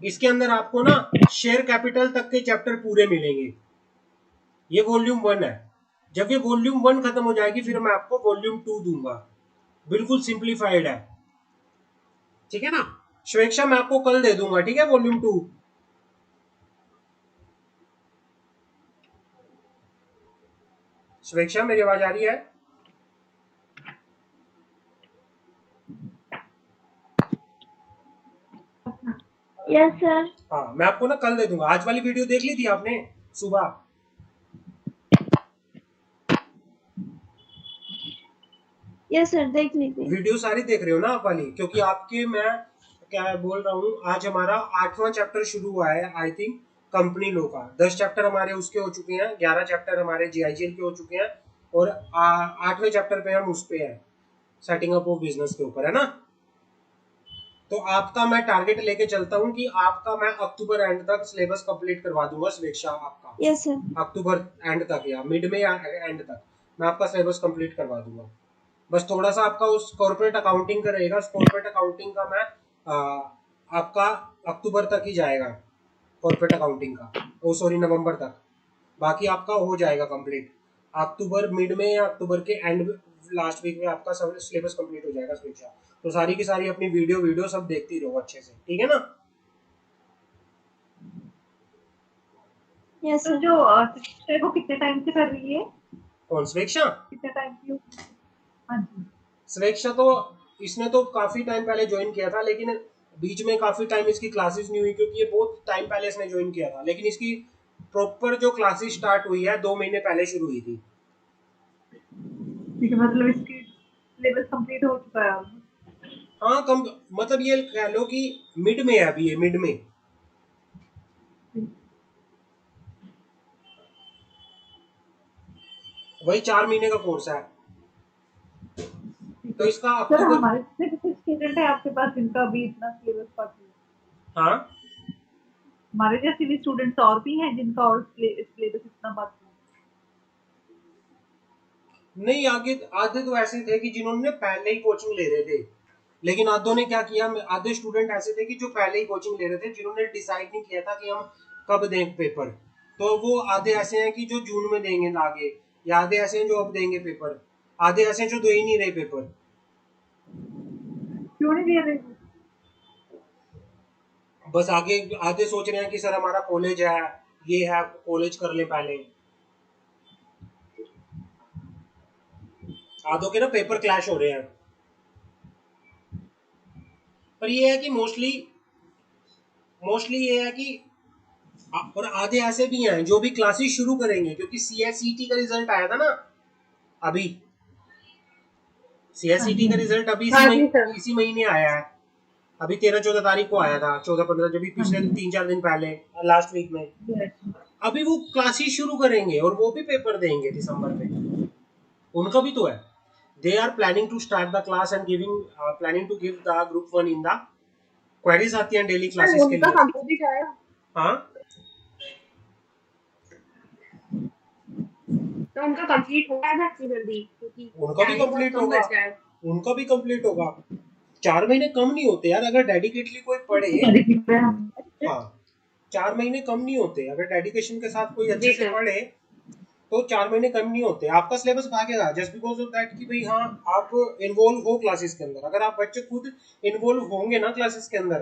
इसके अंदर आपको ना शेयर कैपिटल तक के चैप्टर पूरे मिलेंगे। ये वॉल्यूम 1 है। जब ये वॉल्यूम 1 खत्म हो जाएगी फिर मैं आपको वॉल्यूम 2 दूंगा, बिल्कुल सिंप्लीफाइड है। ठीक है ना? स्वेच्छा मैं आपको कल दे दूंगा, ठीक है? वॉल्यूम 2। स्वेच्छा मेरी आवाज आ रही है? Yes sir. हाँ, मैं आपको ना कल दे दूंगा। आज वाली वीडियो देख ली थी आपने सुबह? यस सर, देख लीजिए। वीडियो सारी देख रहे हो ना आप वाली? क्योंकि आपके मैं क्या बोल रहा हूँ, आज हमारा 8वां चैप्टर शुरू हुआ है आई थिंक कंपनी लो का। 10 चैप्टर हमारे उसके हो चुके हैं, 11 चैप्टर हमारे जीआईजीएल के हो चुके हैं और 8वें चैप्टर पे हम उस पे हैं, सेटिंग अप ऑफ बिजनेस के ऊपर, है ना? तो आपका मैं टारगेट लेके चलता हूँ कि आपका मैं अक्टूबर एंड तक सिलेबस कंप्लीट करवा दूंगा स्वेच्छा आपका। Yes sir. अक्टूबर एंड तक या मिड में या एंड तक मैं आपका सिलेबस कंप्लीट करवा दूंगा। बस थोड़ा सा आपका उस कॉर्पोरेट अकाउंटिंग का रहेगा। कॉर्पोरेट अकाउंटिंग का मैं आपका अक्टूबर तक ही जाएगा, कॉर्पोरेट अकाउंटिंग का, ओ सॉरी नवंबर तक। बाकी आपका हो जाएगा कंप्लीट अक्टूबर मिड में या अक्टूबर के एंड लास्ट वीक में आपका सब सिलेबस कंप्लीट हो जाएगा स्वेच्छा। तो सारी की सारी अपनी वीडियो सब देखती रहो अच्छे से, ठीक है ना? Yes sir. जो शिक्षा को कितने टाइम से कर रही है? कौन स्वेच्छा? कितने टाइम की? हाँ जी। स्वेच्छा तो इसने तो काफी टाइम पहले ज्वाइन किया था, लेकिन बीच में काफी टाइम इसकी क्लासेस नहीं हुई क्योंकि ये बहुत टाइम पहले इसने ज्वाइन किया था। लेकिन इसकी प्रॉपर जो क्लासेस स्टार्ट हुई है 2 महीने पहले शुरू हुई थी। ठीक है, मतलब इसकी सिलेबस कंप्लीट हो चुका है। हाँ, कम मतलब ये कह लो कि मिड में है अभी, ये मिड में। वही 4 महीने का कोर्स है। तो इसका सर अक्टूबर, हमारे से कुछ स्टूडेंट है आपके पास जिनका भी इतना सिलेबस बाकी है? हाँ हमारे जैसे भी स्टूडेंट्स और भी हैं जिनका और सिलेबस इतना बाकी है? नहीं, आगे आधे तो ऐसे थे कि जिन्होंने पहले ही कोचिंग ले रहे थे, लेकिन आधों ने क्या किया, आधे स्टूडेंट ऐसे थे कि जो पहले ही कोचिंग ले रहे थे, जिन्होंने डिसाइड नहीं किया था कि हम कब दें पेपर। तो वो आधे ऐसे हैं कि जो जून में देंगे आगे, या आधे ऐसे हैं जो अब देंगे पेपर, आधे ऐसे हैं जो दे ही नहीं रहे पेपर। क्यों नहीं दे रहे? बस आगे आधे सोच रहे हैं कि सर हमारा कॉलेज है, ये है, कॉलेज कर ले पहले। आधों के ना पेपर क्लैश हो रहे हैं। पर ये है कि मोस्टली ये है कि और आधे ऐसे भी हैं जो भी क्लासेस शुरू करेंगे, क्योंकि सीएसईटी का रिजल्ट आया था ना अभी। सीएसईटी का रिजल्ट अभी हाँ जी सर। इसी महीने आया है। अभी 13-14 तारीख को आया था, 14-15, जब भी पिछले 3-4 दिन पहले, लास्ट वीक में। अभी वो क्लासेस शुरू करेंगे और वो भी पेपर देंगे दिसंबर में, उनका भी तो है। They are planning to start the class and planning to give the group 1 in the queries आती हैं डेली सर क्लासेस के उनका लिए। कंप्लीट आया, हाँ, तो उनका कंप्लीट हो गया था इतनी जल्दी, क्योंकि उनका भी टाइम बहुत कंप्लीट कम होगा, बचा है। उनका भी कंप्लीट होगा। 4 महीने कम नहीं होते यार, अगर डेडिकेटली कोई पढ़े। हाँ, 4 महीने कम नहीं होते अगर डेडिकेशन के साथ कोई अच्छे जी से सर। पढ़े, तो 4 महीने कम नहीं होते। आपका सिलेबस भागेगा जस्ट बिकॉज ऑफ दैट कि भाई हाँ, आप इन्वॉल्व हो क्लासेस के अंदर। अगर आप बच्चे खुद इन्वॉल्व होंगे ना क्लासेस के अंदर,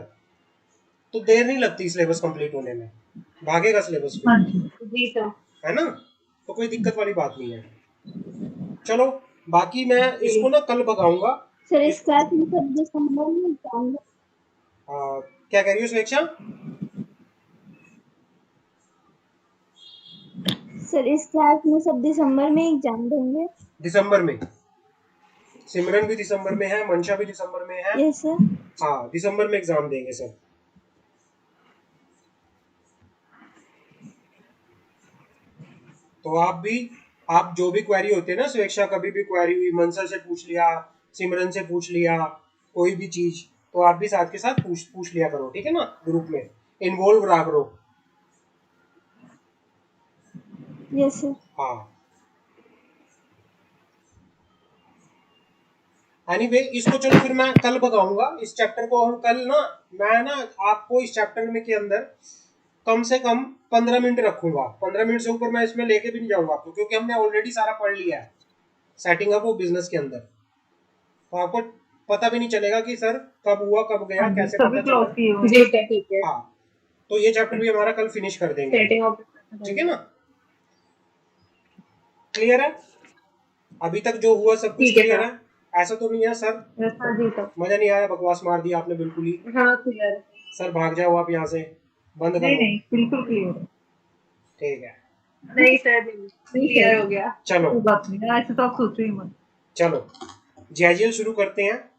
तो देर नहीं लगती सिलेबस कंप्लीट होने में, भागेगा सिलेबस हाँ भी, जी। जी सर। है ना। तो कोई दिक्कत वाली बात नहीं है। चलो, बाकी मैं इसको ना कल भगाऊंगा। सर इस इस क्लास में सब दिसंबर में एग्जाम है। क्या कह रही हो सुवेक्षा? सर इस क्लास में सब दिसंबर में एग्जाम देंगे। दिसंबर में सिमरन भी दिसंबर में है, मंशा भी दिसंबर में है। Yes sir. हाँ, दिसंबर में एग्जाम देंगे सब। तो आप जो भी क्वेरी होती है ना सुवेक्षा, कभी भी क्वेरी हुई, मंसा से पूछ लिया, सिमरन से पूछ लिया, कोई भी चीज, तो आप भी साथ के साथ पूछ लिया करो, ठीक है ना। ग्रुप में इन्वॉल्व रहा करो। Yes sir. हाँ, एनीवे इसको चलो फिर मैं कल भगाऊंगा इस चैप्टर को। हम कल ना, मैं ना आपको इस चैप्टर में के अंदर कम से कम 15 मिनट रखूंगा। 15 मिनट से ऊपर मैं इसमें लेके भी नहीं जाऊंगा आपको, क्योंकि हमने ऑलरेडी सारा पढ़ लिया है सेटिंग अप वो बिजनेस के अंदर। तो आपको पता भी नहीं चलेगा कि सर कब हुआ कब गया, कैसे पता चला। जी सर ठीक है। हाँ, तो ये चैप्टर भी हमारा कल फिनिश कर देंगे, सेटिंग ऑफ, ठीक है ना। क्लियर है? अभी तक जो हुआ सब कुछ ठीक है क्लियर सर। है? ऐसा तो नहीं है सर हाँ जी सर। मजा नहीं आया, बकवास मार दी आपने बिल्कुल ही? हाँ क्लियर। सर भाग जाओ आप यहाँ से, बंद नहीं करो। नहीं बिल्कुल क्लियर है। ठीक है, नहीं सर क्लियर हो गया। चलो कोई बात नहीं, ऐसे तो आप सोचो ही मत। चलो जेजीएल शुरू करते हैं।